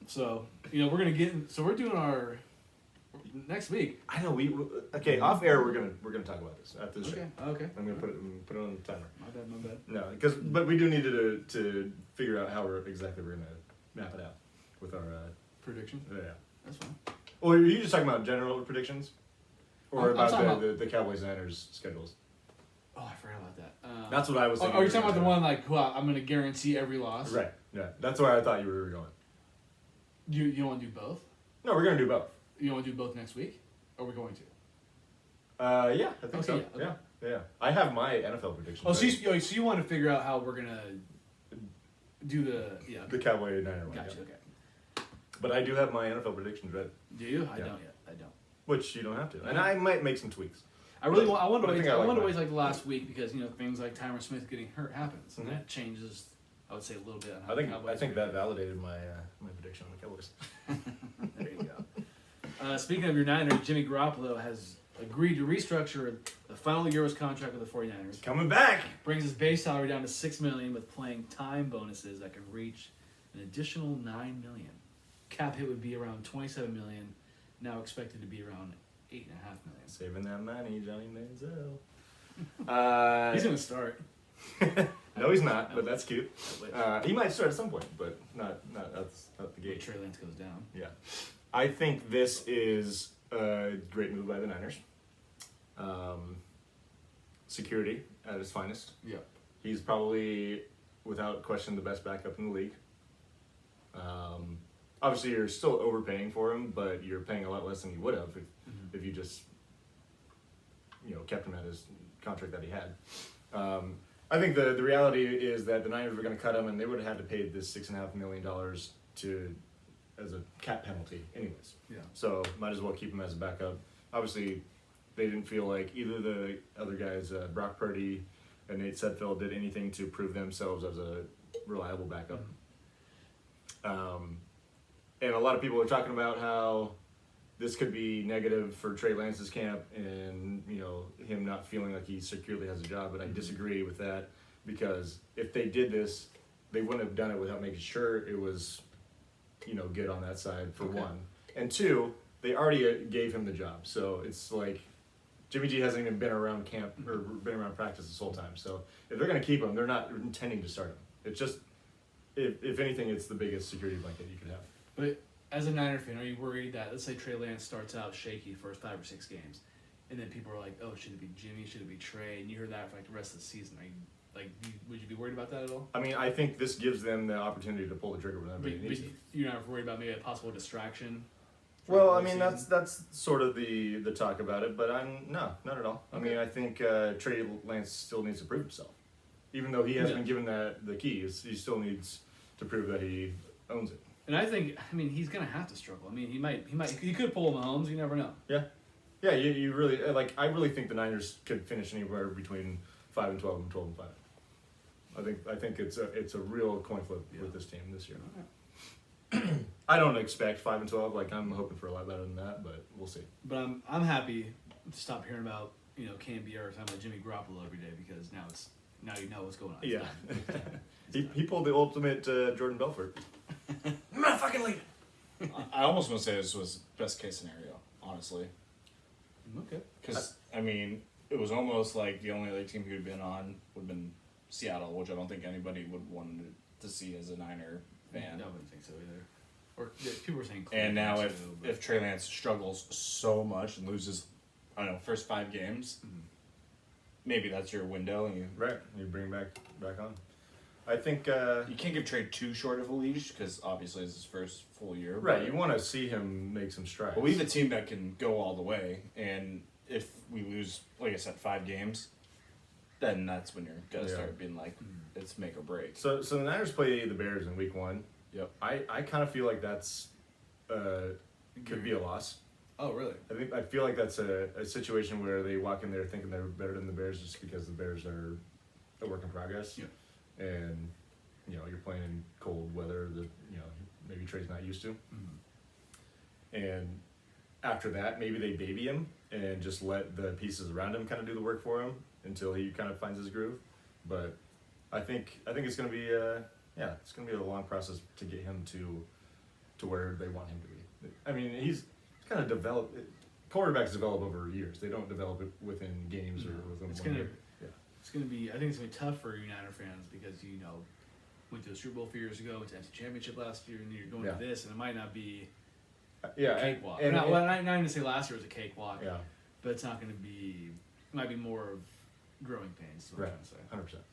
So, we're going to we're doing our, next week. I know okay. Off air, we're gonna talk about this after the show. Okay. I'm gonna put it on the timer. My bad. No, but we do need to figure out how we're gonna map it out with our Prediction. yeah. That's fine. Or are you just talking about general predictions, or I'm talking about the Cowboys Niners schedules? Oh, I forgot about that. That's what I was. Oh, thinking. are you talking about the one like, well, I'm gonna guarantee every loss? Right. Yeah. That's where I thought you were going. You want to do both? No, we're gonna do both. You want to do both next week? Or are we going to? Yeah, I think Okay, so. yeah, okay. Yeah. I have my NFL predictions. Oh, so you want to figure out how we're gonna do the the Cowboy Niner one. Gotcha. yeah. Okay. But I do have my NFL predictions ready, Do you? I Yeah. don't yet. I don't. which you don't have to, and I might make some tweaks. I really want. I want to But I wait. think I I like want to mine. wait like the last week because things like Tyron Smith getting hurt happens, and Mhm. that changes. I would say a little bit. On how I the think Cowboys are that validated my my prediction on the Cowboys. There you go. Speaking of your Niners, Jimmy Garoppolo has agreed to restructure the final year of his contract with the 49ers. Coming back. Brings his base salary down to $6 million with playing time bonuses that can reach an additional $9 million. Cap hit would be around $27 million, now expected to be around $8.5 million. Saving that money, Johnny Manziel. He's gonna start. No, he's not, but that's cute. I wish. He might start at some point, but not that's not the When gate. Trey Lance goes down. Yeah, I think this is a great move by the Niners. Security at its finest. Yeah. He's probably, without question, the best backup in the league. Obviously, you're still overpaying for him, but you're paying a lot less than you would have if you just, kept him at his contract that he had. I think the reality is that the Niners were going to cut him, and they would have had to pay this $6.5 million as a cap penalty, anyways. Yeah. So might as well keep him as a backup. Obviously, they didn't feel like either the other guys, Brock Purdy and Nate Sudfeld, did anything to prove themselves as a reliable backup. And a lot of people are talking about how this could be negative for Trey Lance's camp and, him not feeling like he securely has a job. But I disagree with that because if they did this, they wouldn't have done it without making sure it was, good on that side, for Okay. one. And two, they already gave him the job. So it's like Jimmy G hasn't even been around camp or been around practice this whole time. So if they're going to keep him, they're not intending to start him. It's just, if anything, it's the biggest security blanket you could have. But as a Niner fan, are you worried that, let's say Trey Lance starts out shaky first 5 or 6 games, and then people are like, oh, should it be Jimmy, should it be Trey, and you heard that for like the rest of the season? Are you, would you be worried about that at all? I mean, I think this gives them the opportunity to pull the trigger whenever they But need to. you're not worried about maybe a possible distraction? for Well, the I whole mean, season? that's sort of the talk about it, but not at all. I mean, I think Trey Lance still needs to prove himself, even though he has Yeah. been given the keys. He still needs to prove that he owns it. And I think, he's gonna have to struggle. He could pull Mahomes. You never know. Yeah, you really like. I really think the Niners could finish anywhere between 5-12 and 12-5. I think it's a real coin flip with this team this year. I don't expect 5-12. Like, I'm hoping for a lot better than that, but we'll see. But I'm happy to stop hearing about Cam Bier talking about Jimmy Garoppolo every day because now you know what's going on. Yeah, he pulled the ultimate Jordan Belfort. I'm not fucking leaving. I almost want to say this was best case scenario, honestly. Okay. Because, it was almost like the only other team he would have been on would have been Seattle, which I don't think anybody would want to see as a Niner fan. I wouldn't think so either. Or people were saying. And now Cleveland, if too, but- if Trey Lance struggles so much and loses, I don't know, first 5 games, maybe that's your window, and Right, you bring back on. I think. you can't give Trey too short of a leash because obviously it's his first full year. Right, but- you want to see him make some strides. But we have a team that can go all the way, and if we lose, like I said, 5 games, then that's when you're gonna Yeah. start being like, it's make or break. So the Niners play the Bears in Week 1. Yep. I kind of feel like that's could be a loss. Oh really? I feel like that's a situation where they walk in there thinking they're better than the Bears just because the Bears are a work in progress. Yeah. And you're playing in cold weather that maybe Trey's not used to. And after that, maybe they baby him and just let the pieces around him kind of do the work for him until he kind of finds his groove. But I think it's going to be it's going to be a long process to get him to where they want him to be. I mean, he's kind of developed. quarterbacks develop over years. They don't develop it within games or within It's 1 gonna year. Yeah. it's gonna be. I think it's gonna be tough for United fans because went to the Super Bowl a few years ago, went to NFC Championship last year, and you're going Yeah. to this, and it might not be Yeah, a cakewalk. and- Not even to say last year was a cakewalk, yeah, but it's not going to be. It might be more of growing pains. Is what right, I'm trying to say. 100%.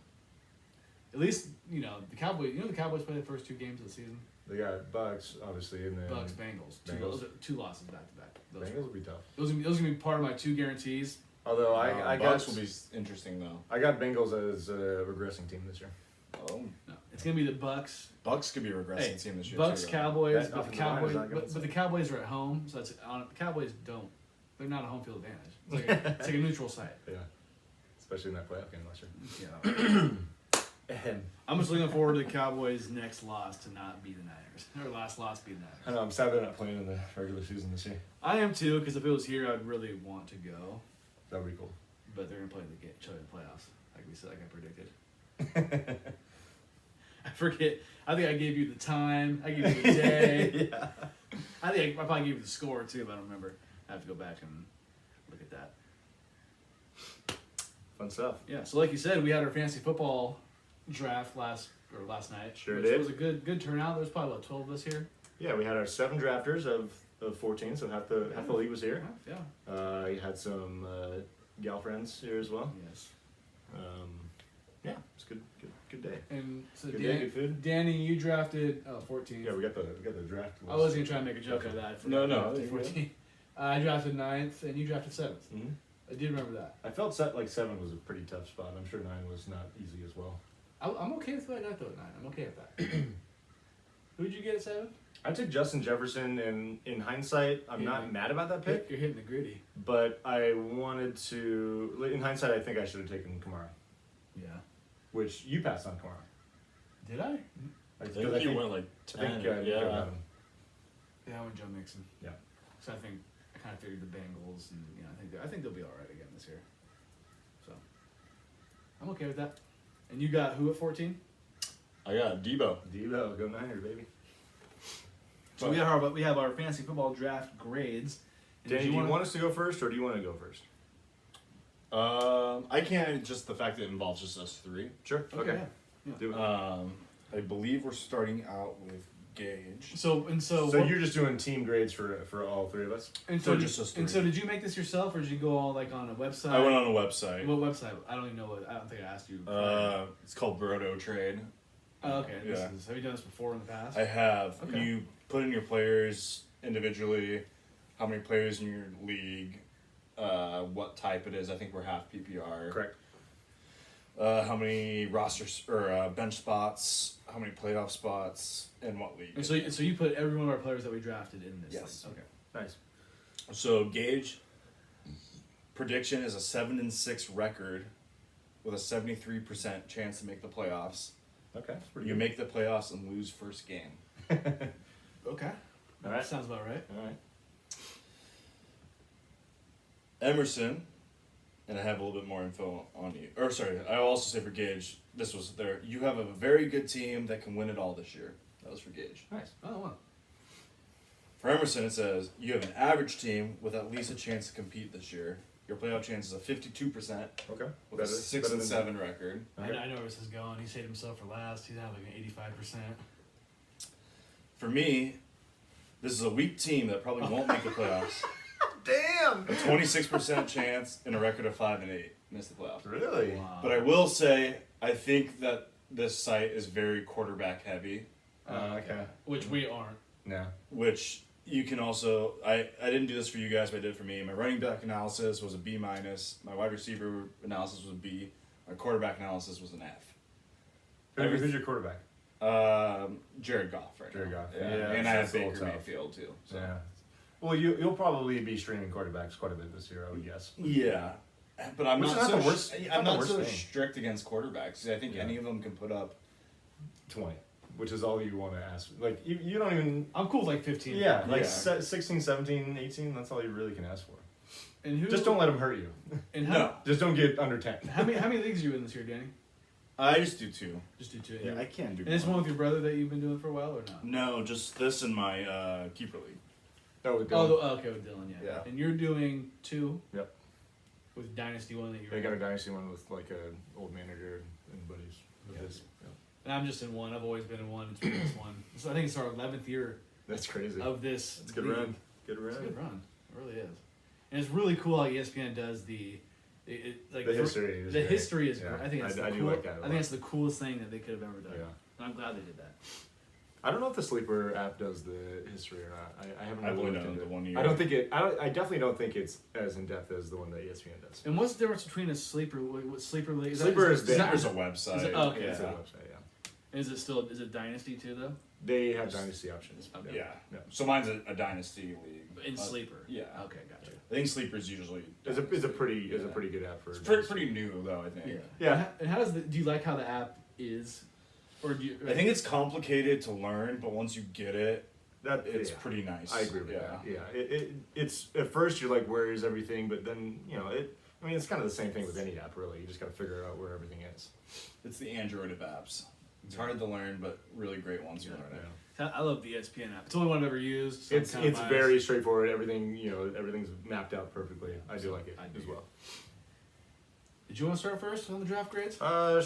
At least the Cowboys. The Cowboys play the first 2 games of the season. They got Bucks, obviously, and then Bucks, Bengals. Bengals. 2 losses back to back. Bengals will be tough. Those are gonna be part of my 2 guarantees. Although I got Bucks will be interesting though. I got Bengals as a regressing team this year. Oh, No, it's gonna be the Bucks. Bucks could be a regressing Hey, team this year. Bucks, too, though. Cowboys, That but the offensive line is Cowboys, not gonna but the Cowboys are at home, so it's the Cowboys don't. They're not a home field advantage. It's like a neutral site. Yeah, especially in that playoff game last year. Yeah. I'm just looking forward to the Cowboys' next loss to not be the Niners. Their last loss be the Niners. I know. I'm sad they're not playing in the regular season this year. I am too, because if it was here, I'd really want to go. That would be cool. But they're gonna play each other in the playoffs, like I predicted. I forget. I think I gave you the time. I gave you the day. Yeah. I think I probably gave you the score too, but I don't remember. I have to go back and look at that. Fun stuff. Yeah. So like you said, we had our fantasy football draft last night. Sure which did. was a good turnout. There was probably about 12 of us here. Yeah, we had our 7 drafters of 14, so half the league was here. Yeah. You had some gal friends here as well. Yes. Yeah, it's good day. And so Good day, good food. Danny, you drafted 14. Yeah, we got the draft. I was gonna try and make a joke out of that. I No, forgot no, I you're drafted 14. I drafted 9th, and you drafted 7th. Mm-hmm. I did remember that. I felt like 7 was a pretty tough spot. I'm sure 9 was not easy as well. I'm okay with that. I thought 9. I'm okay with that. Who'd you get at 7? I took Justin Jefferson, and in hindsight, I'm Yeah. not mad about that pick. You're hitting the gritty. But I wanted to. In hindsight, I think I should have taken Kamara, Yeah. which you passed on Kamara. Did I? I think you went like I think 10. I got Yeah. him. Yeah, I went Joe Mixon. Yeah. So I kind of figured the Bengals, and I think they'll be all right again this year. So I'm okay with that. And you got who at 14? I got Debo. Debo, go Niners, baby. So we have our fantasy football draft grades. And Danny, do you wanna- want us to go first, or do you want to go first? I can't. Just the fact that it involves just us 3. Sure. Okay. Yeah. Do it. I believe we're starting out with Gage. So So you're just doing team grades for all 3 of us? for just us and three. so did you make this yourself, or did you go all like on a website? I went on a website. What website? I don't even know what. I don't think I asked you. It's called Brodo Trade. Oh, okay. yeah. Have you done this before in the past? I have. Okay. You put in your players individually, how many players in your league, what type it is. I think we're half PPR. Correct. How many rosters or bench spots, how many playoff spots, and what league. And so you put every one of our players that we drafted in this. Yes. League. Okay. Nice. So Gage prediction is a 7-6 record with a 73% chance to make the playoffs. Okay. That's pretty You good. make the playoffs and lose first game. Okay. All right. Sounds about right. All right. Emerson, and I have a little bit more info on you. Or sorry, I will also say for Gage, this was there. You have a very good team that can win it all this year. That was for Gage. Nice. Oh wow. For Emerson, it says you have an average team with at least a chance to compete this year. Your playoff chance is a 52% Okay. with a 6-7 record. Okay. I know where this is going. He saved himself for last. He's at like an 85%. For me, this is a weak team that probably won't make the playoffs. Damn. A 26% chance and a record of 5-8 miss the playoffs. Really? Wow. But I will say, I think that this site is very quarterback heavy, Okay. Which we aren't. No. which you can also. I didn't do this for you guys, but I did it for me. My running back analysis was a B-. My wide receiver analysis was a B. My quarterback analysis was an F. Who's your quarterback? Jared Goff, right? Jared now. Goff. Yeah. Yeah, And I have that's a little Baker tough. Mayfield too. So. Yeah. Well, you'll probably be streaming quarterbacks quite a bit this year, I would guess. Yeah, but I'm Which not is so not the worst- I'm not the not worst so thing. strict against quarterbacks. I think Yeah. any of them can put up. 20, which is all you want to ask. Like, you don't even. I'm cool with like 15. Yeah, like Yeah. 16, 17, 18, that's all you really can ask for. And who? Just don't let them hurt you. And how, No, Just don't get under 10. how many leagues are you in this year, Danny? I just do 2. Just do 2. Yeah, I can't do. And this more. one with your brother that you've been doing for a while, or not? No, just this in my keeper league. Oh, with Oh, Dylan. okay, with Dylan, yeah. Yeah. And you're doing 2. Yep. With Dynasty 1 that you're They in. got a dynasty one with like a old manager and buddies of Yeah. his. Yeah. And I'm just in 1. I've always been in 1. It's been this one. So I think it's our 11th year That's crazy. of this. It's a good league. run. Good run. It's a good run. It really is. And it's really cool how ESPN does like The history is The great. history is. Yeah. I think it's I do like that a I lot. think it's the coolest thing that they could have ever done. Yeah. And I'm glad they did that. I don't know if the Sleeper app does the history or not. I haven't I've really only looked done into the it. 1 year. I don't think it. I definitely don't think it's as in depth as the one that ESPN does. And what's the difference between a sleeper? What sleeper league? Sleeper is that, There's a website. Is it- oh, okay. It's a Yeah. website, yeah. Is it still? Is it Dynasty too though? They have dynasty options. Okay. Yeah. Yeah. So mine's a dynasty league. In sleeper. Yeah. Okay, gotcha. I think sleepers usually. It's a pretty good app for. It's dynasty. pretty new though. I think. Yeah. Yeah. And how does do you like how the app is, or do you? I think it's complicated to learn, but once you get it, it's yeah. pretty nice. I agree with yeah. that. Yeah, it's at first you're like, where is everything? But then I mean, it's kind of the same thing with any app, really. You just got to figure out where everything is. It's the Android of apps. It's hard to learn, but really great once you learn it. I love the ESPN app. It's the only one I've ever used. So I'm It's kinda biased. very straightforward. Everything everything's mapped out perfectly. I do like it I do. as well. Did you want to start first on the draft grades?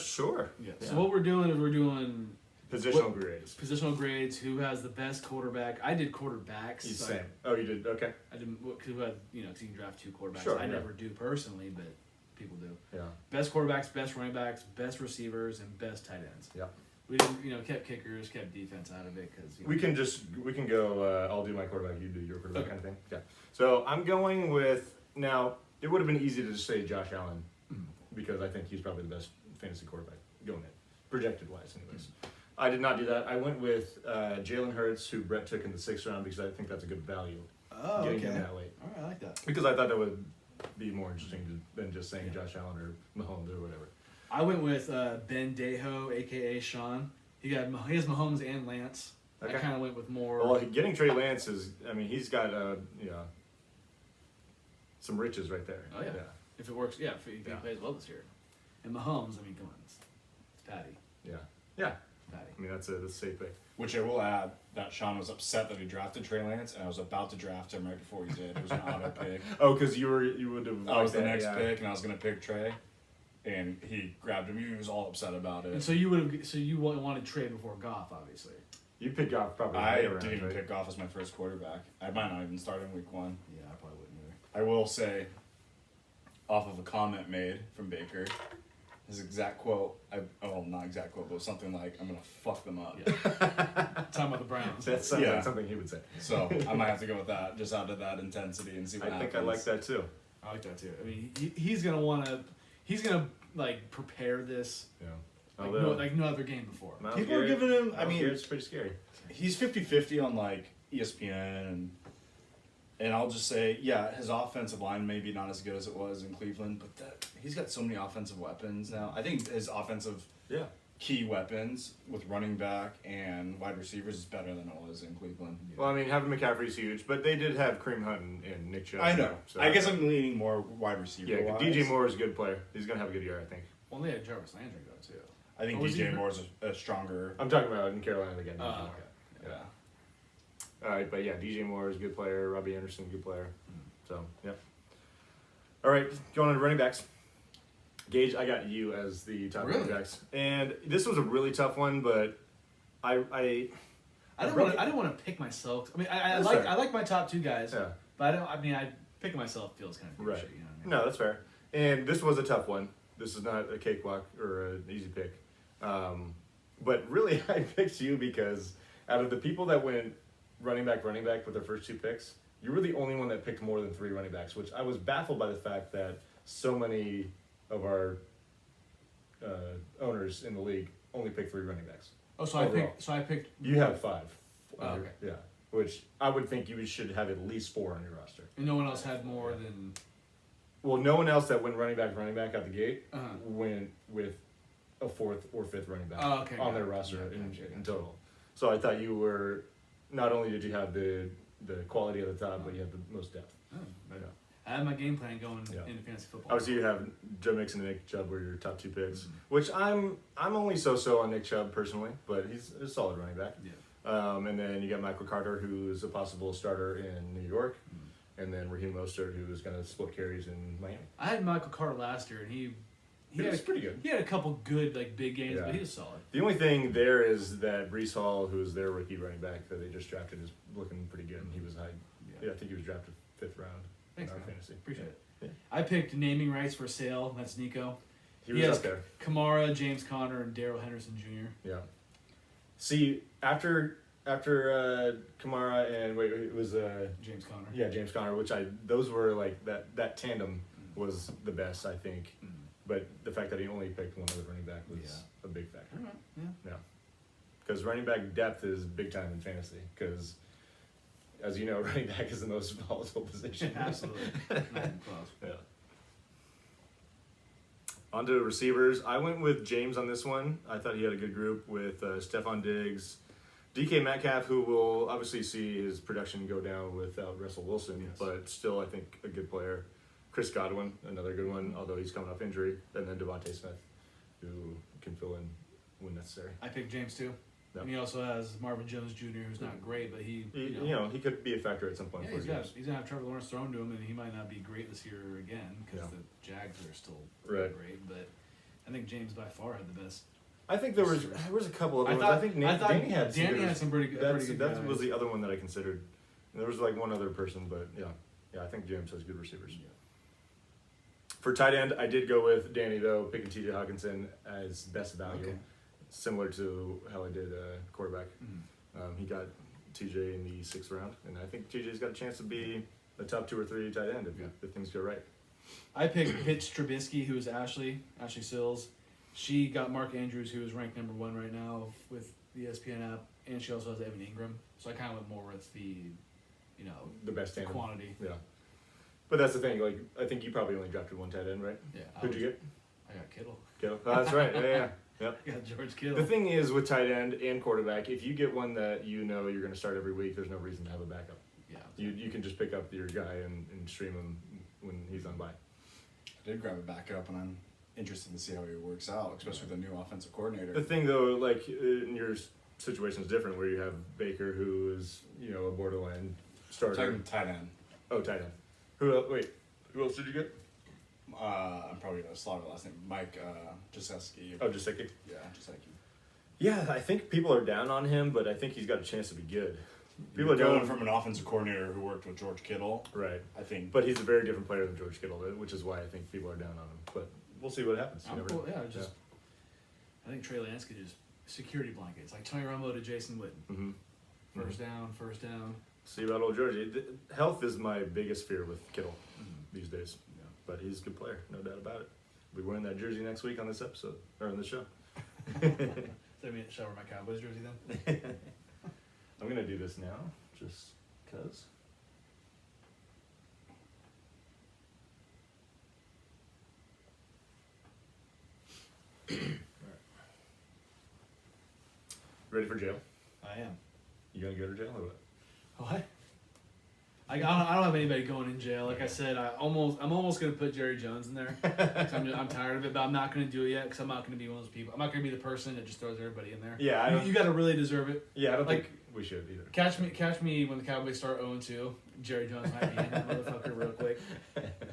Sure. Yeah. So what we're doing is we're doing Positional grades. positional grades. Who has the best quarterback? I did quarterbacks. He's so same. Oh, you did? Okay. I didn't. Who had because you can draft 2 quarterbacks. Sure, I yeah. never do personally, but people do. Yeah. Best quarterbacks, best running backs, best receivers, and best tight ends. Yeah. We didn't, kept kickers, kept defense out of it because We can go. I'll do my quarterback. You do your quarterback, Okay. kind of thing. Yeah. So I'm going with now. It would have been easy to just say Josh Allen because I think he's probably the best fantasy quarterback going in, projected wise, anyways. I did not do that. I went with Jalen Hurts, who Brett took in the 6th round because I think that's a good value. Oh, getting him that late. All right, I like that. Because I thought that would be more interesting than just saying Josh Allen or Mahomes or whatever. I went with Ben Deho, aka Sean. He has Mahomes and Lance. Okay. I kind of went with more. Well, getting Trey Lance is. I mean, he's got some riches right there. Oh yeah. If it works, if he Yeah. plays well this year. And Mahomes, I mean, come on, it's Patty. Yeah. Yeah. Patty. I mean, that's a safe pick. Which I will add that Sean was upset that he drafted Trey Lance, and I was about to draft him right before he did. It was an auto pick. Oh, because you would have. I was the liked next that, pick, and I was gonna pick Trey, and he grabbed him. He was all upset about And it. so you wanted Trey before Goff, obviously. You picked off probably. I later rounds, didn't even right? pick Goff as my first quarterback. I might not even start in week 1. Yeah, I probably wouldn't either. I will say, off of a comment made from Baker, his exact quote, not exact quote, but something like, I'm going to fuck them up. Yeah. Talking about the Browns. That sounds Yeah. like something he would say. So I might have to go with that, just out of that intensity and see what I happens. think I like that too. I like that too. I mean, he's gonna like prepare this Yeah. like no other game before. Myles People are Garrett- giving him, I Myles mean, Garrett's pretty scary. he's 50-50 on like ESPN and I'll just say, yeah, his offensive line may be not as good as it was in Cleveland, but he's got so many offensive weapons now. I think his offensive Yeah. key weapons with running back and wide receivers is better than it was in Cleveland. Well, I mean, having McCaffrey's huge, but they did have Kareem Hunt and Nick Chubb. I know. So, I guess I'm leaning more wide receiver. Yeah, DJ Moore is a good player. He's gonna have a good year, I think. Well, they had Jarvis Landry though too. I think Oh, was DJ he- Moore's a stronger. I'm talking about in Carolina again. Oh, DJ Moore. okay. Yeah. All right, but yeah, DJ Moore is a good player. Robbie Anderson, good player. So, yeah. All right, going on to running backs. Gage, I got you as the top running Really? backs, and this was a really tough one, but I didn't want to pick myself. I mean, I That's like fair. I like my top 2 guys, yeah. but I picking myself feels kind of Right. shit, you know what I mean? No, that's fair. And this was a tough one. This is not a cakewalk or an easy pick. But really, I picked you because out of the people that went running back with their first 2 picks, you were the only one that picked more than 3 running backs, which I was baffled by the fact that so many of our owners in the league only picked 3 running backs. Oh, Overall. I picked. You have 5. Oh, okay. Yeah. Which I would think you should have at least 4 on your roster. And no one else had more than. Well, no one else that went running back out the gate Uh-huh. went with a 4th or 5th running back Oh, okay, on got their it. roster Yeah, in gotcha. total. So I thought you were, not only did you have the quality at the top, but you had the most depth. Oh, Yeah. I had my game plan going Yeah. into fantasy football. Obviously, you have Joe Mixon and Nick Chubb were your top 2 picks, Mm-hmm. which I'm only so on Nick Chubb personally, but he's a solid running back. Yeah. And then you got Michael Carter, who's a possible starter in New York. And then Raheem Mostert, who's going to split carries in Miami. I had Michael Carter last year, and he was pretty good. He had a couple good like big games, Yeah. but he was solid. The only thing there is that Brees Hall, who's their rookie running back that they just drafted, is looking pretty good. And he was high. Yeah, I think he was drafted 5th round Thanks, in our man. fantasy. Appreciate it. Yeah. I picked naming rights for sale. That's Nico. He was has up there. Kamara, James Conner, and Darrell Henderson Jr. Yeah. See, after Kamara and it was James Conner. yeah, James Conner, those were like that tandem was the best, I think. But the fact that he only picked one other running back was a big factor. All right. Yeah. Yeah. Because running back depth is big time in fantasy. Because, as you know, running back is the most volatile position. Absolutely. Not even close. Yeah. On to receivers. I went with James on this one. I thought he had a good group with Stephon Diggs, DK Metcalf, who will obviously see his production go down without Russell Wilson, Yes. but still I think a good player. Chris Godwin, another good one, although he's coming off injury. And then Devontae Smith, who can fill in when necessary. I picked James too. Yep. And he also has Marvin Jones Jr., who's not great, but he He could be a factor at some point. yeah, for James. he's gonna have Trevor Lawrence thrown to him, and he might not be great this year again because Yeah. the Jags are still Right. great. But I think James by far had the best. I think there was a couple of I ones. thought- I think I thought Danny had some pretty good. That guys. was the other one that I considered. There was like one other person, but yeah, I think James has good receivers. Yeah. For tight end, I did go with Danny though, picking T.J. Hawkinson as best value, Okay. similar to how I did quarterback. Mhm. He got T.J. in the 6th round, and I think T.J.'s got a chance to be a top 2 or 3 tight end if things go right. I picked Pitch Trubisky, who is Ashley Sills. She got Mark Andrews, who is ranked number 1 right now with the ESPN app, and she also has Evan Ingram. So I kind of went more with the, The best tandem. quantity. Yeah. But that's the thing. Like, I think you probably only drafted 1 tight end, right? Yeah. Who'd you get? I got Kittle. Kittle. Oh, that's right. Yeah. Yep. I got George Kittle. The thing is with tight end and quarterback, if you get one that you know you're going to start every week, there's no reason to have a backup. Yeah. You can just pick up your guy and stream him when he's on bye. I did grab a backup, and I'm interested to see how he works out, especially with the new offensive coordinator. The thing though, like in your situation is different, where you have Baker, who is a borderline starter. Talking tight end. Oh, tight end. Who else? Wait, who else did you get? I'm probably gonna slaughter the last name. Mike Jasecki. Oh, Jasecki. Yeah, Jasecki. Yeah, I think people are down on him, but I think he's got a chance to be good. People You're are going down from an offensive coordinator who worked with George Kittle. right, I think. but he's a very different player than George Kittle, which is why I think people are down on him. But we'll see what happens. You I'm never cool. know. Yeah, I think Trey Lance could just security blankets, like Tony Romo to Jason Witten. Mhm. First down. See about old Georgie. Health is my biggest fear with Kittle these days. Yeah. But he's a good player, no doubt about it. We'll be wearing that jersey next week on this episode, or on this show. Does that mean show my Cowboys jersey then? I'm going to do this now, just because. Ready for jail? I am. You going to go to jail or what? What? I don't have anybody going in jail. Like I said, I'm almost gonna put Jerry Jones in there. 'Cause I'm tired of it, but I'm not gonna do it yet because I'm not gonna be one of those people. I'm not gonna be the person that just throws everybody in there. Yeah, I don't- you got to really deserve it. Yeah, I don't Like- think we should either. Catch me when the Cowboys start 0-2. Jerry Jones might be in that motherfucker real quick.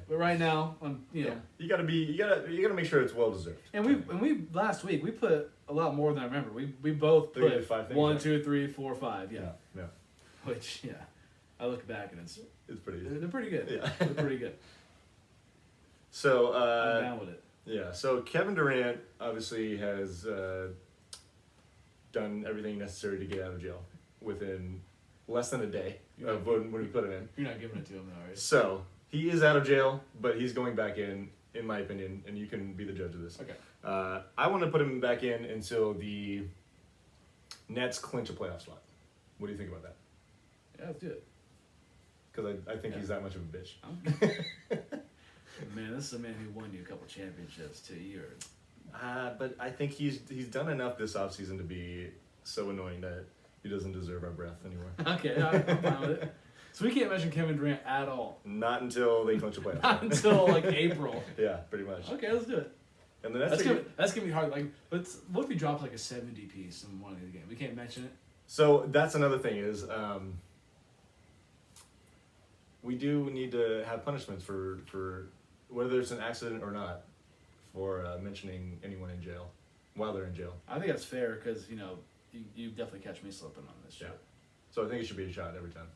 But right now, You gotta make sure it's well deserved. And we last week we put a lot more than I remember. We both I think we put did 5 things, 1, right? 2, 3, 4, 5. Yeah. Yeah. Which I look back and It's pretty. they're pretty good. Yeah. They're pretty good. So I'm down with it. yeah, so Kevin Durant obviously has done everything necessary to get out of jail within less than a day of when we put him in. You're not giving it to him though, right? So he is out of jail, but he's going back in my opinion, and you can be the judge of this. Okay. I want to put him back in until the Nets clinch a playoff slot. What do you think about that? Yeah, let's do it. Because I think he's that much of a bitch. Man, this is a man who won you a couple championships too. But I think he's done enough this offseason to be so annoying that he doesn't deserve our breath anymore. Okay, I'm fine with it. So we can't mention Kevin Durant at all. Not until they clinch a playoff. Not until like April. Yeah, pretty much. Okay, let's do it. And the Nets That's gonna be hard. Like, what if he drops like a 70 piece in one of the games? We can't mention it. So that's another thing is we do need to have punishments for whether it's an accident or not for mentioning anyone in jail while they're in jail. I think that's fair because you definitely catch me slipping on this shit. Yeah. So I think it should be a shot every time.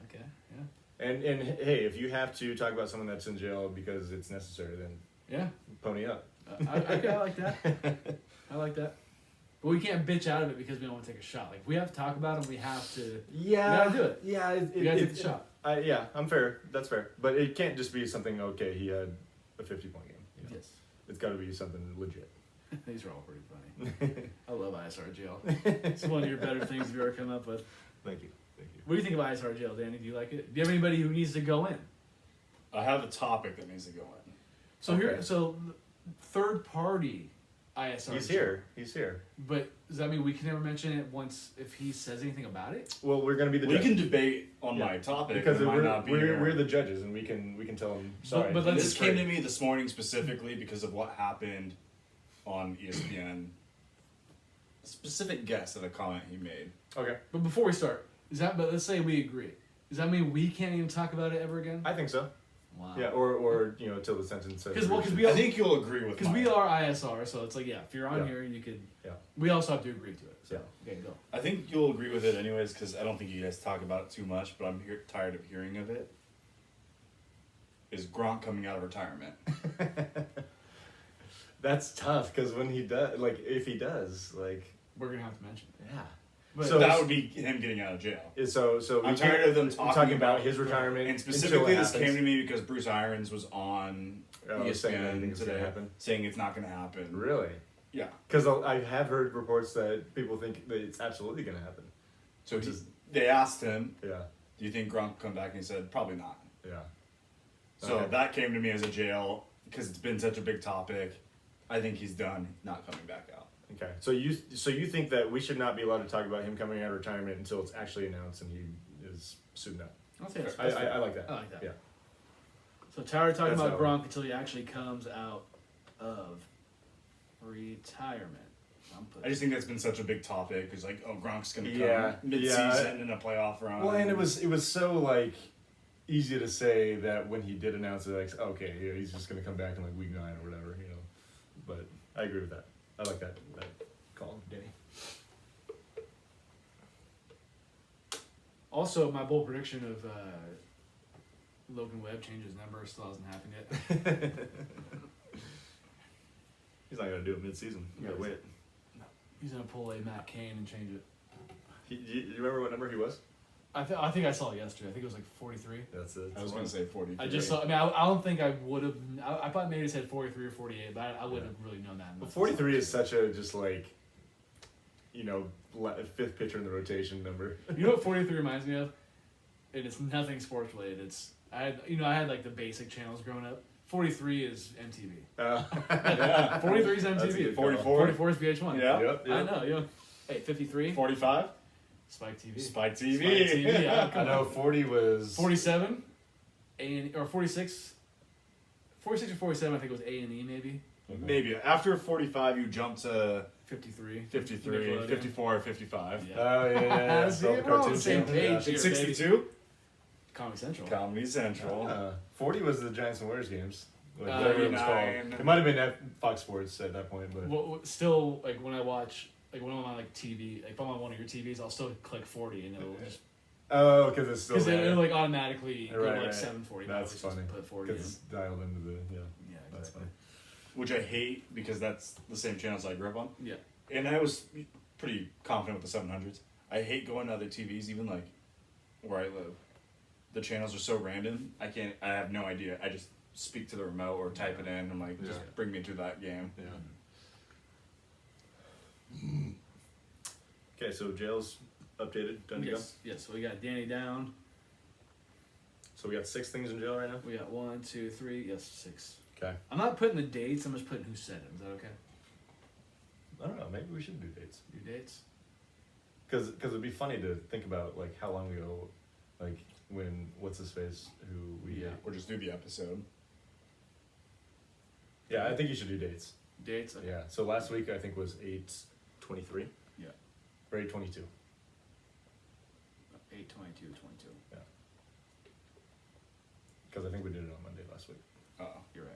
Okay. Yeah. And hey, if you have to talk about someone that's in jail because it's necessary, then Yeah. pony up. Okay, I like that. I like that. But we can't bitch out of it because we don't want to take a shot. Like, we have to talk about them. We have to. Yeah, We gotta do it. Yeah, We gotta take the shot. Yeah, I'm fair. That's fair. But it can't just be something. Okay, he had a 50-point game. You know? Yes. It's got to be something legit. These are all pretty funny. I love ISR jail. It's one of your better things you've ever come up with. Thank you. Thank you. What do you think of ISR jail, Danny? Do you like it? Do you have anybody who needs to go in? I have a topic that needs to go in. So Okay. Third party ISR. He's jail. here. He's here. But does that mean we can never mention it once if he says anything about it? Well, we're gonna be the We judges. can debate on Yeah. my topic because it might not be here. we're the judges and we can tell them sorry. but And let's this just came pray. to me this morning specifically because of what happened on ESPN. A specific guess at a comment he made. Okay, But before we start, but let's say we agree. Does that mean we can't even talk about it ever again? I think so. Wow. Yeah, or till the sentence says. Because we I all, think you'll agree with because mine. we are ISR, so it's like if you're on Yeah. here, you could. Yeah. We also have to agree to it. So Yeah. okay, go. I think you'll agree with it anyways because I don't think you guys talk about it too much, but I'm tired of hearing of it. Is Gronk coming out of retirement? That's tough because when he does, like, if he does, like, We're gonna have to mention it. yeah. But So- That would be him getting out of jail. So I'm we tired can't- of them we're talking about about- his retirement. And until specifically, it this happens. came to me because Bruce Irons was on Oh, saying ESPN anything's gonna today, happen. saying it's not going to happen. Really? Yeah. Because I have heard reports that people think that it's absolutely going to happen. So Which is- they asked him, Yeah, "Do you think Gronk will come back?" And he said, "Probably not." yeah. So Okay. that came to me as a jail because it's been such a big topic. I think he's done, not coming back out. Okay. So you think that we should not be allowed to talk about him coming out of retirement until it's actually announced and he is suited out? I'll say that's I like that. I like that. Yeah. So tired of talking That's about how- Gronk until he actually comes out of retirement. I just think that's been such a big topic. It's like, oh, Gronk's going to come Yeah, mid-season in a playoff run. Well, and it was so like easy to say that when he did announce it, like, okay, yeah, he's just gonna come back in like week 9 or whatever, you know. But I agree with that. I like that call, Danny. Also, my bold prediction of Logan Webb changes number still hasn't happened yet. He's not gonna do it mid-season. You gotta Yeah, wait. He's gonna pull a Matt Cain and change it. You remember what number he was? I think I saw it yesterday. I think it was like 43. That's it. I was going to say 43. I just saw. I mean, I don't think I would have. I thought maybe it said 43 or 48, but I wouldn't have really known that. Well, 43 is such a just like, you know, fifth pitcher in the rotation number. You know what 43 reminds me of? And it's nothing sports related. I had like the basic channels growing up. 43 is MTV. Yeah. 43 is That's a MTV. good 44. 44 is VH1. Yeah. Yep. I know. Hey, 53. 45? Spike TV. Spike TV. Spike TV. Yeah, I know 40 was 47. Or 46. 46 or 47. I think it was A&E maybe. Maybe. After 45, you jump to 53. 53, Nickelodeon. 54, or 55. Yeah. Oh yeah. See, All the we're on the cartoon same channels, page. And Here, 62? Comedy Central. Comedy Central. 40 was the Giants and Warriors games. Like, Uh, whatever it was called. 39. It might have been at Fox Sports at that point, but Well, still, like when I watch, like when I'm on like TV, like if I'm on one of your TVs, I'll still click 40 and it'll just oh, because it's still because there. it'll like automatically go to Right, like right. 740. That's just funny. Put 40 in. Because it's dialed into the Yeah, That's exactly. funny. Which I hate because that's the same channels I grew up on. Yeah. And I was pretty confident with the 700s. I hate going to other TVs, even like where I live. The channels are so random. I have no idea. I just speak to the remote or type it in. I'm like, just Yeah. bring me to that game. Yeah. Okay, so jail's updated, done to go. Yes. So we got Danny down. So we got 6 things in jail right now. We got 1, 2, 3. Yes, 6. Okay. I'm not putting the dates. I'm just putting who said it. Is that okay? I don't know. Maybe we should do dates. Your dates. Because it'd be funny to think about like how long ago, like when what's his face who we Or just do the episode. I think you should do dates. Dates. Okay. Yeah. So last week I think was 8/23. Yeah. We're 8:22. 8/22/22. Because I think we did it on Monday last week. Oh. You're right.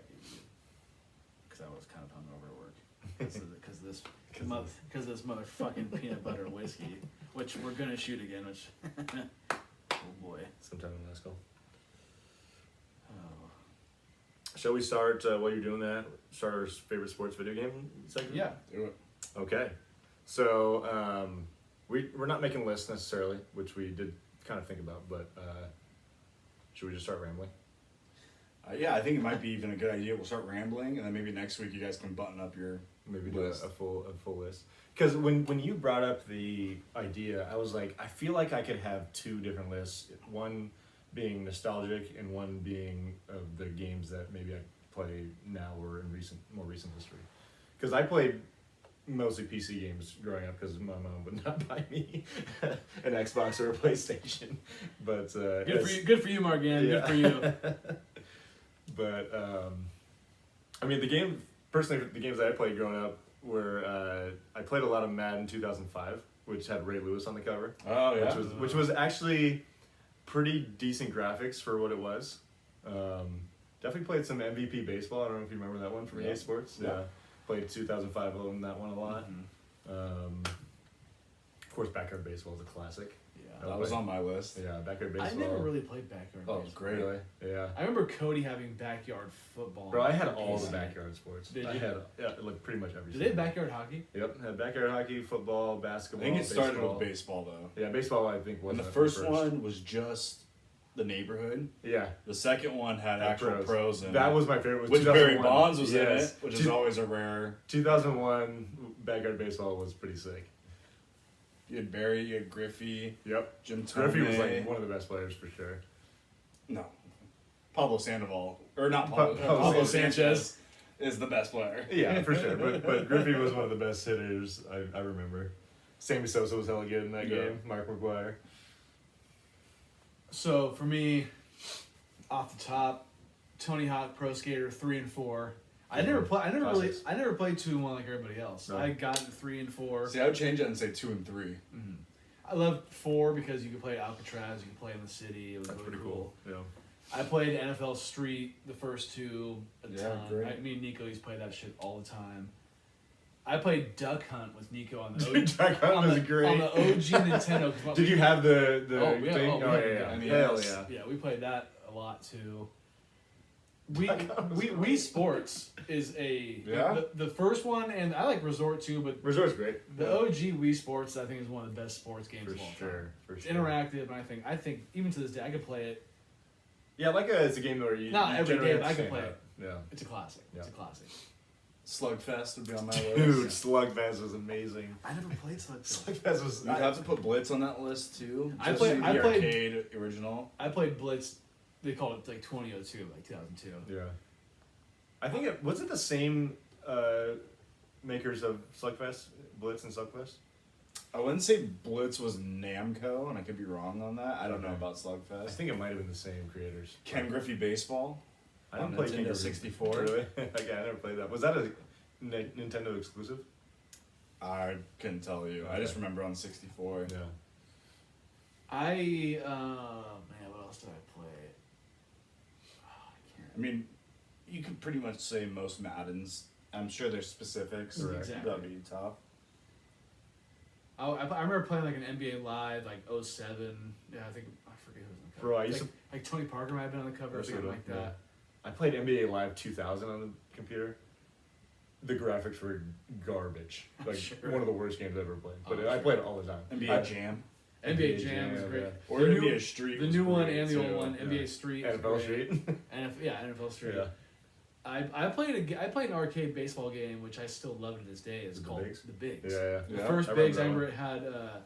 Because I was kind of hungover at work. Because this motherfucking peanut butter whiskey, which we're gonna shoot again. Which, oh boy. Sometime in Lasco. Oh. Shall we start while you're doing that? Start our favorite sports video game segment? Yeah. Do it. Okay. So we're not making lists necessarily, which we did kind of think about, but should we just start rambling? Yeah, I think it might be even a good idea. We'll start rambling, and then maybe next week you guys can button up your Maybe do list. a full list. Because when you brought up the idea, I was like, I feel like I could have two different lists. One being nostalgic, and one being of the games that maybe I play now or in more recent history. Because I played mostly PC games growing up because my mom would not buy me an Xbox or a PlayStation. But Good for you, Morgan. Yeah. Good for you. But I mean, the games that I played growing up were I played a lot of Madden 2005, which had Ray Lewis on the cover. Oh yeah. Which was actually pretty decent graphics for what it was. Definitely played some MVP baseball. I don't know if you remember that one from EA Sports. Yeah. Played 2005 on that one a lot. Mhm. Of course, Backyard Baseball is a classic. Yeah. That was on my list. Yeah, Backyard I Baseball. never really played backyard Oh, it baseball. was great. Really? Yeah. I remember Cody having backyard football. Bro, I had all PC. the backyard sports. Did I you? had like pretty much every. Did they have single one. backyard hockey? Yep, had backyard hockey, football, I basketball. think it started baseball. with baseball though. Yeah, baseball I think was And the first one was just the neighborhood. Yeah, The second one had The actual pros in that it. was my favorite. Was Which Barry 2001. Bonds was in Yes. it, which is always a rare. 2001 backyard baseball was pretty sick. You had Barry, you had Griffey, Yep, Jim Thome. Griffey was like one of the best players for sure. No, Pablo Sandoval or not Pablo Pablo Sanchez. Sanchez is the best player. Yeah, for sure. But Griffey was one of the best hitters I remember. Sammy Sosa was hella good in that Yeah. game. Mark McGuire. So for me, off the top, Tony Hawk Pro Skater 3 and 4. I never Classics. played 2 and 1 like everybody else. No. I got into 3 and 4. See, I would change it and say 2 and 3. I loved 4 because you could play at Alcatraz, you could play in the city. It was That's really pretty cool. cool. Yeah. I played NFL Street the first 2 a Yeah, ton. great. Me and Nico used to play that shit all the time. I played Duck Hunt with Nico on the OG, Duck Hunt on was the, great. on the OG Nintendo. 'Cause Did you have the Oh, yeah, thing? oh, we Oh, had yeah, the yeah. NES. Hell yeah. Yeah, we played that a lot too. Wii Sports is a Yeah? the first one, and I like Resort too, but Resort's great. the OG Wii Sports I think is one of the best sports games For of all time. sure. For It's sure. interactive, and I think even to this day I could play it. Yeah, like it's a game where you Not you every generally day, have but I to can stand play up. Yeah. It's a classic. It's a Yeah. classic. Slugfest would be on my Dude, list. Slugfest was amazing. I never played Slugfest. Slugfest was. You'd have to put Blitz on that list too. I Just played- the I played- arcade original. I played Blitz. They called it like 2002, like 2002. Yeah. I think it was it the same makers of Slugfest, Blitz and Slugfest. I wouldn't say Blitz was Namco, and I could be wrong on that. I don't know Okay. about I Slugfest. think it might have been the same creators. Ken Griffey Baseball. I didn't on play Nintendo Ken Griffey. 64. Really? Okay, I never played that. Was that a Nintendo exclusive? I couldn't tell you. I just Okay. remember on 64. Yeah. Man, what else did I play? Oh, I can't. I mean, you could pretty much say most Maddens. I'm sure there's specifics. Correct. Exactly. That'd be tough. I remember playing like an NBA Live, like 07. Yeah, I think I forget who was on the cover. Bro, I used like Tony Parker might have been on the cover or something like that. I played NBA Live 2000 on the computer. The graphics were garbage. Like Sure. one of the worst games I've ever played. But Oh, I sure. played it all the time. NBA Jam. NBA Jam was great. yeah. Or The NBA new- Street. The was new one great, and the too. old one, yeah. NBA Street. was NFL great. Street. NFL Street. Yeah. I played an arcade baseball game which I still love to this day. It's The called Bigs? The Bigs. Yeah. The Yeah, first I Bigs, I remember remember it had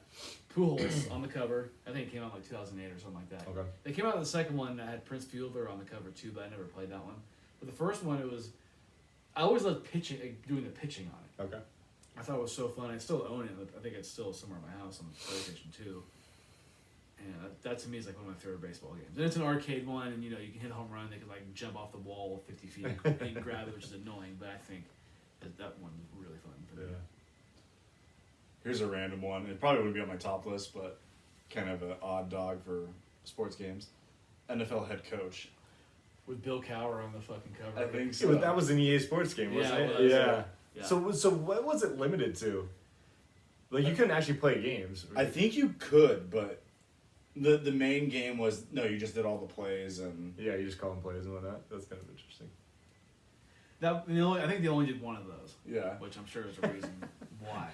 Pujols on the cover. I think it came out like 2008 or something like that. Okay. They came out with the second one that had Prince Fielder on the cover too, but I never played that one. But the first one, I always loved pitching, like, doing the pitching on it. Okay. I thought it was so fun. I still own it. I think it's still somewhere in my house on the PlayStation 2. And that to me is like one of my favorite baseball games. And it's an arcade one, and you know you can hit a home run. They can like jump off the wall 50 feet and you can grab it, which is annoying. But I think that one's really fun for me. Yeah. Here's a random one. It probably wouldn't be on my top list, but kind of an odd dog for sports games. NFL head coach. With Bill Cowher on the fucking cover. I think Yeah, so. but that was an EA Sports game, wasn't Yeah, it? it was, Yeah. yeah. So what was it limited to? Like, you couldn't actually play games. I think you could, but the main game was no. You just did all the plays and Yeah, you just call them plays and whatnot. That's kind of interesting. I think they only did one of those, yeah. which I'm sure is a reason why.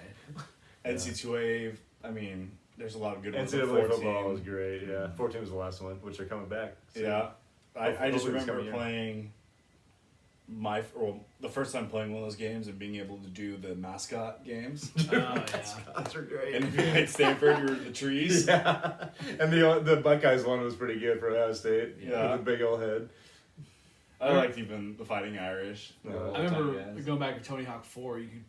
NC2A. I mean, there's a lot of good ones. NCAA football was great. Yeah, 14 was the last one, which are coming back. soon. Yeah, I just Hopefully it's remember coming here. playing the first time playing one of those games and being able to do the mascot games. Oh, yeah. Mascots are great. And if you hit Stanford, you were the trees. Yeah, and the Buckeyes one was pretty good for Ohio State. Yeah. With the big old head. I liked even the Fighting Irish. the Yeah. old I remember time guys. going back to Tony Hawk 4, you could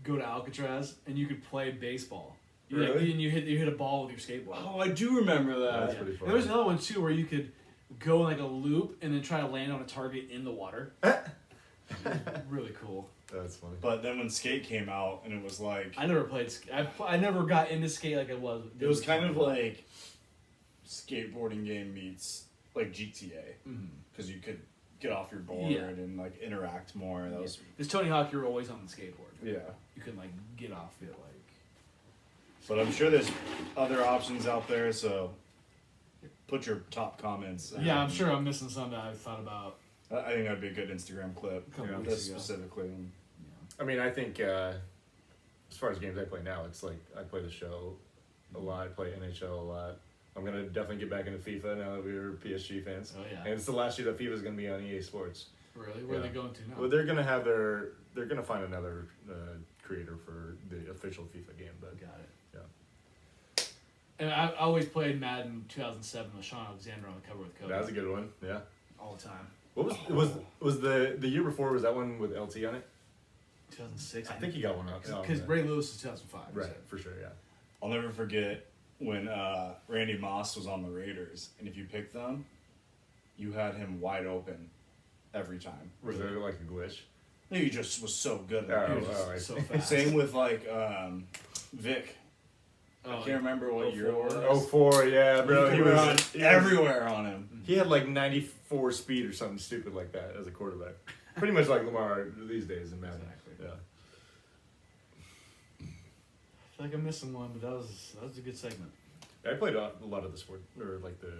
go to Alcatraz and you could play baseball. Really? And you hit a ball with your skateboard. Oh, I do remember that. That's pretty fun. And there's another one too where you could go in like a loop and then try to land on a target in the water. Really cool. That's funny. But then when Skate came out, and it was like I never played. I never got into skate like it was. it was kind of like skateboarding game meets like GTA because you could get off your board Yeah. and like interact more. That was This Tony Hawk, you're always on the skateboard. yeah. You couldn't like get off it like. But I'm sure there's other options out there, so put your top comments. Yeah, I'm sure I'm missing some that I thought about. I think that'd be a good Instagram clip. A couple Yeah. weeks That's ago. specifically. I mean, I think as far as games I play now, it's like I play the show a lot. I play NHL a lot. I'm gonna definitely get back into FIFA now that we're PSG fans. Oh, yeah. And it's the last year that FIFA is gonna be on EA Sports. Really, where are Yeah. they going to now? Well, they're gonna find another creator for the official FIFA game, but Got it. yeah, And I always played Madden 2007 with Sean Alexander on the cover with Kobe. that was a good one. Yeah. all the time. What was the year before? Was that one with LT on it? 2006. I think he got one out. because Ray Lewis is 2005. Right, so. for sure. Yeah. I'll never forget when Randy Moss was on the Raiders, and if you picked them, you had him wide open every time. Was there like a glitch? He just was so good Oh, at He it. was just I so see. fast. Same with like Vic. Oh, I can't remember what year it was. 04, yeah, bro. You He could was run everywhere on him. He had like 94 speed or something stupid like that as a quarterback. Pretty much like Lamar these days in Madden. Exactly. Yeah. I feel like I'm missing one, but that was a good segment. I played a lot of the sport or like the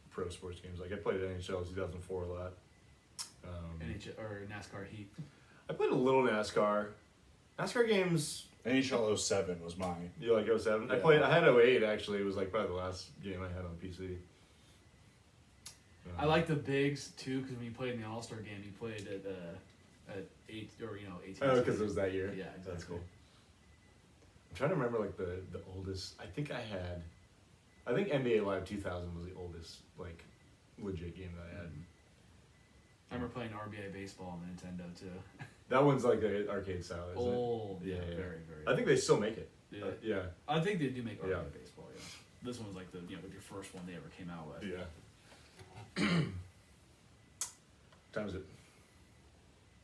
pro sports games. Like I played NHL 2004 a lot. NHL or NASCAR Heat. I played a little NASCAR. NASCAR games. NHL 07 was mine. You like 07? Yeah. I had 08 actually. It was like probably the last game I had on PC. I like the bigs too because when you played in the All Star game, you played at 18. Oh, because it was that year. Yeah, exactly. That's cool. I'm trying to remember like the oldest. I think NBA Live 2000 was the oldest like legit game that I had. I remember playing RBI baseball on the Nintendo too. That one's like the arcade style, isn't it? Old, yeah, Yeah. very, very. I think they still make it. Yeah. Yeah. I think they do make RBI Yeah. baseball. Yeah, this one was like the like your first one they ever came out with. Yeah. Time is it?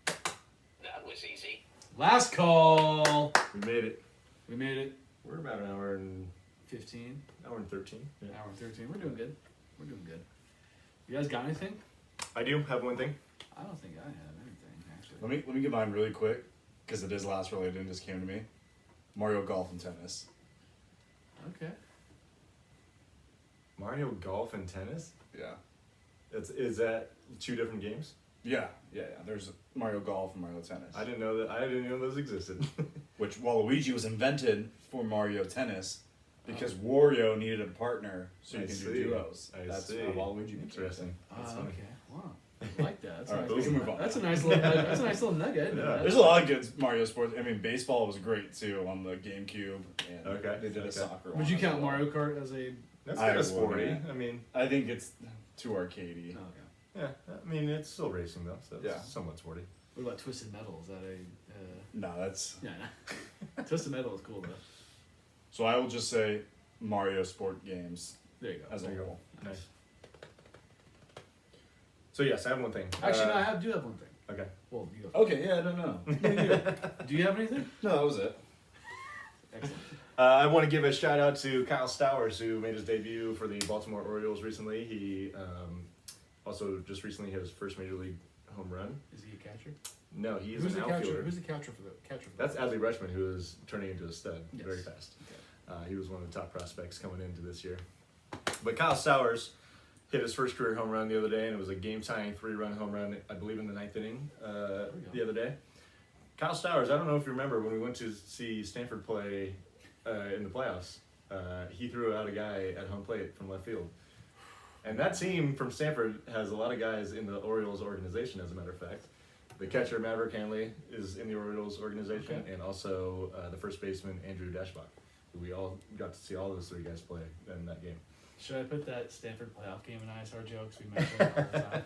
That was easy. Last call. We made it. We made it. We're about an hour and 15, hour and 13. Yeah. hour and 13. We're doing good. We're doing good. You guys got anything? I do have one thing. I don't think I have anything actually. Let me get mine really quick because it is last related and just came to me. Mario Golf and Tennis. Okay. Mario Golf and Tennis. Yeah. Is that two different games? Yeah. There's Mario Golf and Mario Tennis. I didn't know that. I didn't know those existed. Which Waluigi was invented for Mario Tennis because Wario needed a partner so you I can see. do duos. I That's see. how Waluigi became Interesting. That's funny. Okay. Wow. I like that. That's, All a right, nice we can little- move on. that's a nice little. That's a nice little nugget. Isn't Yeah. it? There's a lot of good Mario sports. I mean, baseball was great too on the GameCube, and Okay, they did okay. a soccer. Would one you as count well. Mario Kart as a? That's I kind of would, sporty. yeah. I mean, I think it's too arcadey. Oh, okay. yeah. I mean, it's still racing though, so it's Yeah. somewhat sporty. What about Twisted Metal? Is that a? No, that's Yeah. No. Twisted Metal is cool though. so. I will just say Mario sport games There you go. as a There you go. whole. Nice. So yes, I have one thing. Actually, no, I do have one thing. Okay. Well, you go. Okay, yeah, I don't know. Do you have anything? No, that was it. Excellent. I want to give a shout out to Kyle Stowers, who made his debut for the Baltimore Orioles recently. He also just recently hit his first major league home run. Is he a catcher? No, he is Who's an the outfielder. catcher? Who's the catcher for the catcher? For That's the Adley Rutschman, who is turning into a stud Yes. very fast. Okay. He was one of the top prospects coming into this year. But Kyle Stowers hit his first career home run the other day, and it was a game-tying 3-run home run, I believe, in the 9th inning the other day. Kyle Stowers, I don't know if you remember when we went to see Stanford play in the playoffs. He threw out a guy at home plate from left field. And that team from Stanford has a lot of guys in the Orioles organization, as a matter of fact. The catcher, Maverick Hanley, is in the Orioles organization, Okay. and also the first baseman, Andrew Dashbach, who we all got to see all those 3 guys play in that game. Should I put that Stanford playoff game in ISR jokes? We mentioned it all the time.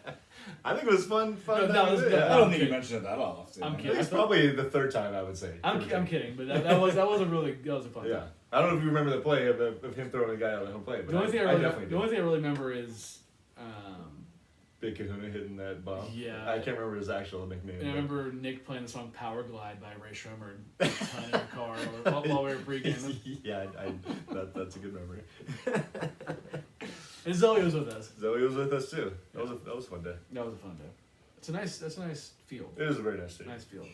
I think it was fun. No, time that to was do, good. I yeah. don't think kidding. you mentioned it that often. I'm I kidding. think it's probably the 3rd time, I would say. I'm kidding, but that was a really that was a fun. Yeah. time. I don't know if you remember the play of him throwing a guy out at home plate, but The only thing I definitely really remember is, Big Kahuna hitting that bomb. Yeah. I can't remember his actual nickname. and I but- remember Nick playing the song "Power Glide" by Ray Shremmer in our car while we were pre-gaming. Yeah, that's a good memory. And Zoe was with us. Zoe was with us too. That was a fun day. That was a fun day. That's a nice field. It is a very nice city. Nice field.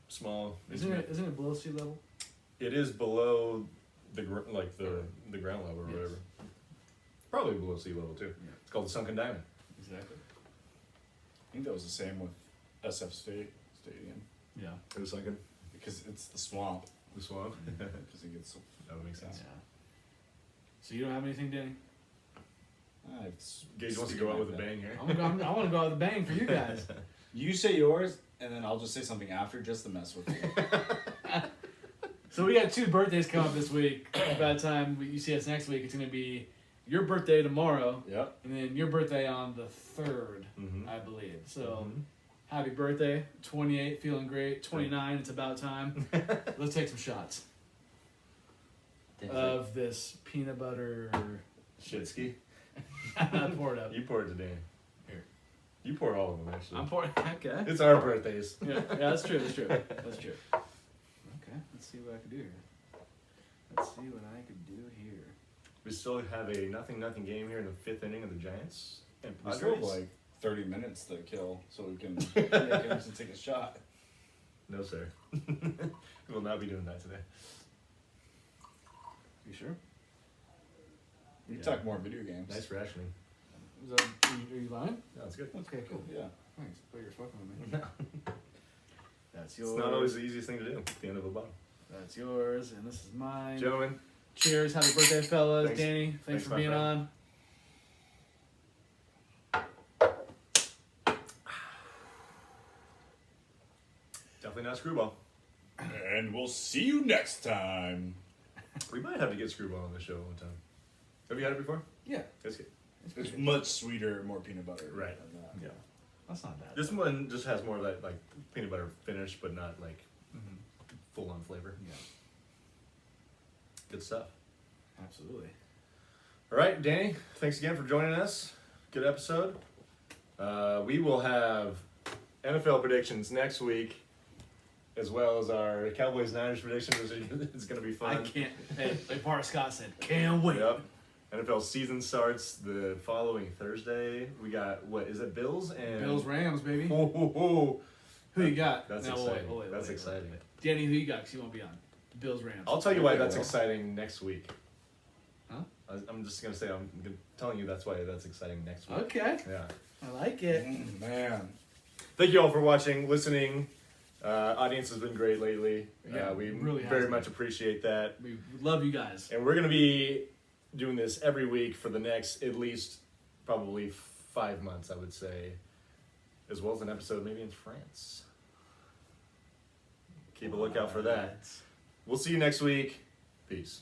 Small. Isn't it below sea level? It is below the ground level or Yes. whatever. Probably below sea level too. Yeah. It's called the Sunken Diamond. Exactly. I think that was the same with SF Stadium Yeah. It was sunken. because it's the swamp. The swamp. Because it gets so. That would make Yeah. sense. So you don't have anything, Danny? Gage wants to go out with a bang here. I want to go out with a bang for you guys. You say yours, and then I'll just say something after just to mess with you. So we got 2 birthdays coming up this week. By the time you see us next week, it's going to be your birthday tomorrow, Yep. and then your birthday on the 3rd, Mhm. I believe. So Mhm. happy birthday. 28, feeling great. 29, it's about time. Let's take some shots of this peanut butter. Shitski. Pour it up. You pour it to Dan. Here. You pour all of them actually. I'm pouring. Okay. It's our birthdays. Yeah, that's true. That's true. That's true. Okay, let's see what I can do here. Let's see what I can do here. We still have a 0-0 game here in the 5th inning of the Giants. And We still have Padres. like 30 minutes to kill so we can make him to take a shot. No, sir. We will not be doing that today. You sure? We Yeah. can talk more video games. Nice rationing. Are you lying? No, it's good. Okay, cool. Yeah. Thanks. But you're fucking with me. No. That's It's yours. not always the easiest thing to do at the end of a bottle. That's yours, and this is mine. Gentlemen, Cheers. Happy birthday, fellas. Thanks. Danny, thanks Thanks, for my being friend. on. definitely not Screwball. And we'll see you next time. We might have to get Screwball on the show one time. Have you had it before? Yeah. That's good. It's much sweeter, more peanut butter. Right. than that. Yeah. That's not bad. This one just has more of that like peanut butter finish, but not like Mhm. full on flavor. Yeah. Good stuff. Absolutely. All right, Danny, thanks again for joining us. Good episode. We will have NFL predictions next week, as well as our Cowboys-Niners predictions. It's going to be I fun. can't. Hey, like Parr Scott said, can't wait. Yep. NFL season starts the following Thursday. We got, what, is it Bills? And Bills Rams, baby. Ho, ho, ho. Who you got? That's No, exciting. wait, That's exciting. Danny, who you got? 'Cause you won't be on. The Bills Rams. I'll tell you why Okay, that's well. exciting next week. Huh? I'm just going to say, telling you that's why that's exciting next week. Okay. Yeah. I like it. Man. Thank you all for watching, listening. Audience has been great lately. Yeah, We really has very been. much appreciate that. We love you guys. And we're going to be doing this every week for the next at least probably 5 months, I would say, as well as an episode maybe in France. Keep a lookout for that. We'll see you next week. Peace.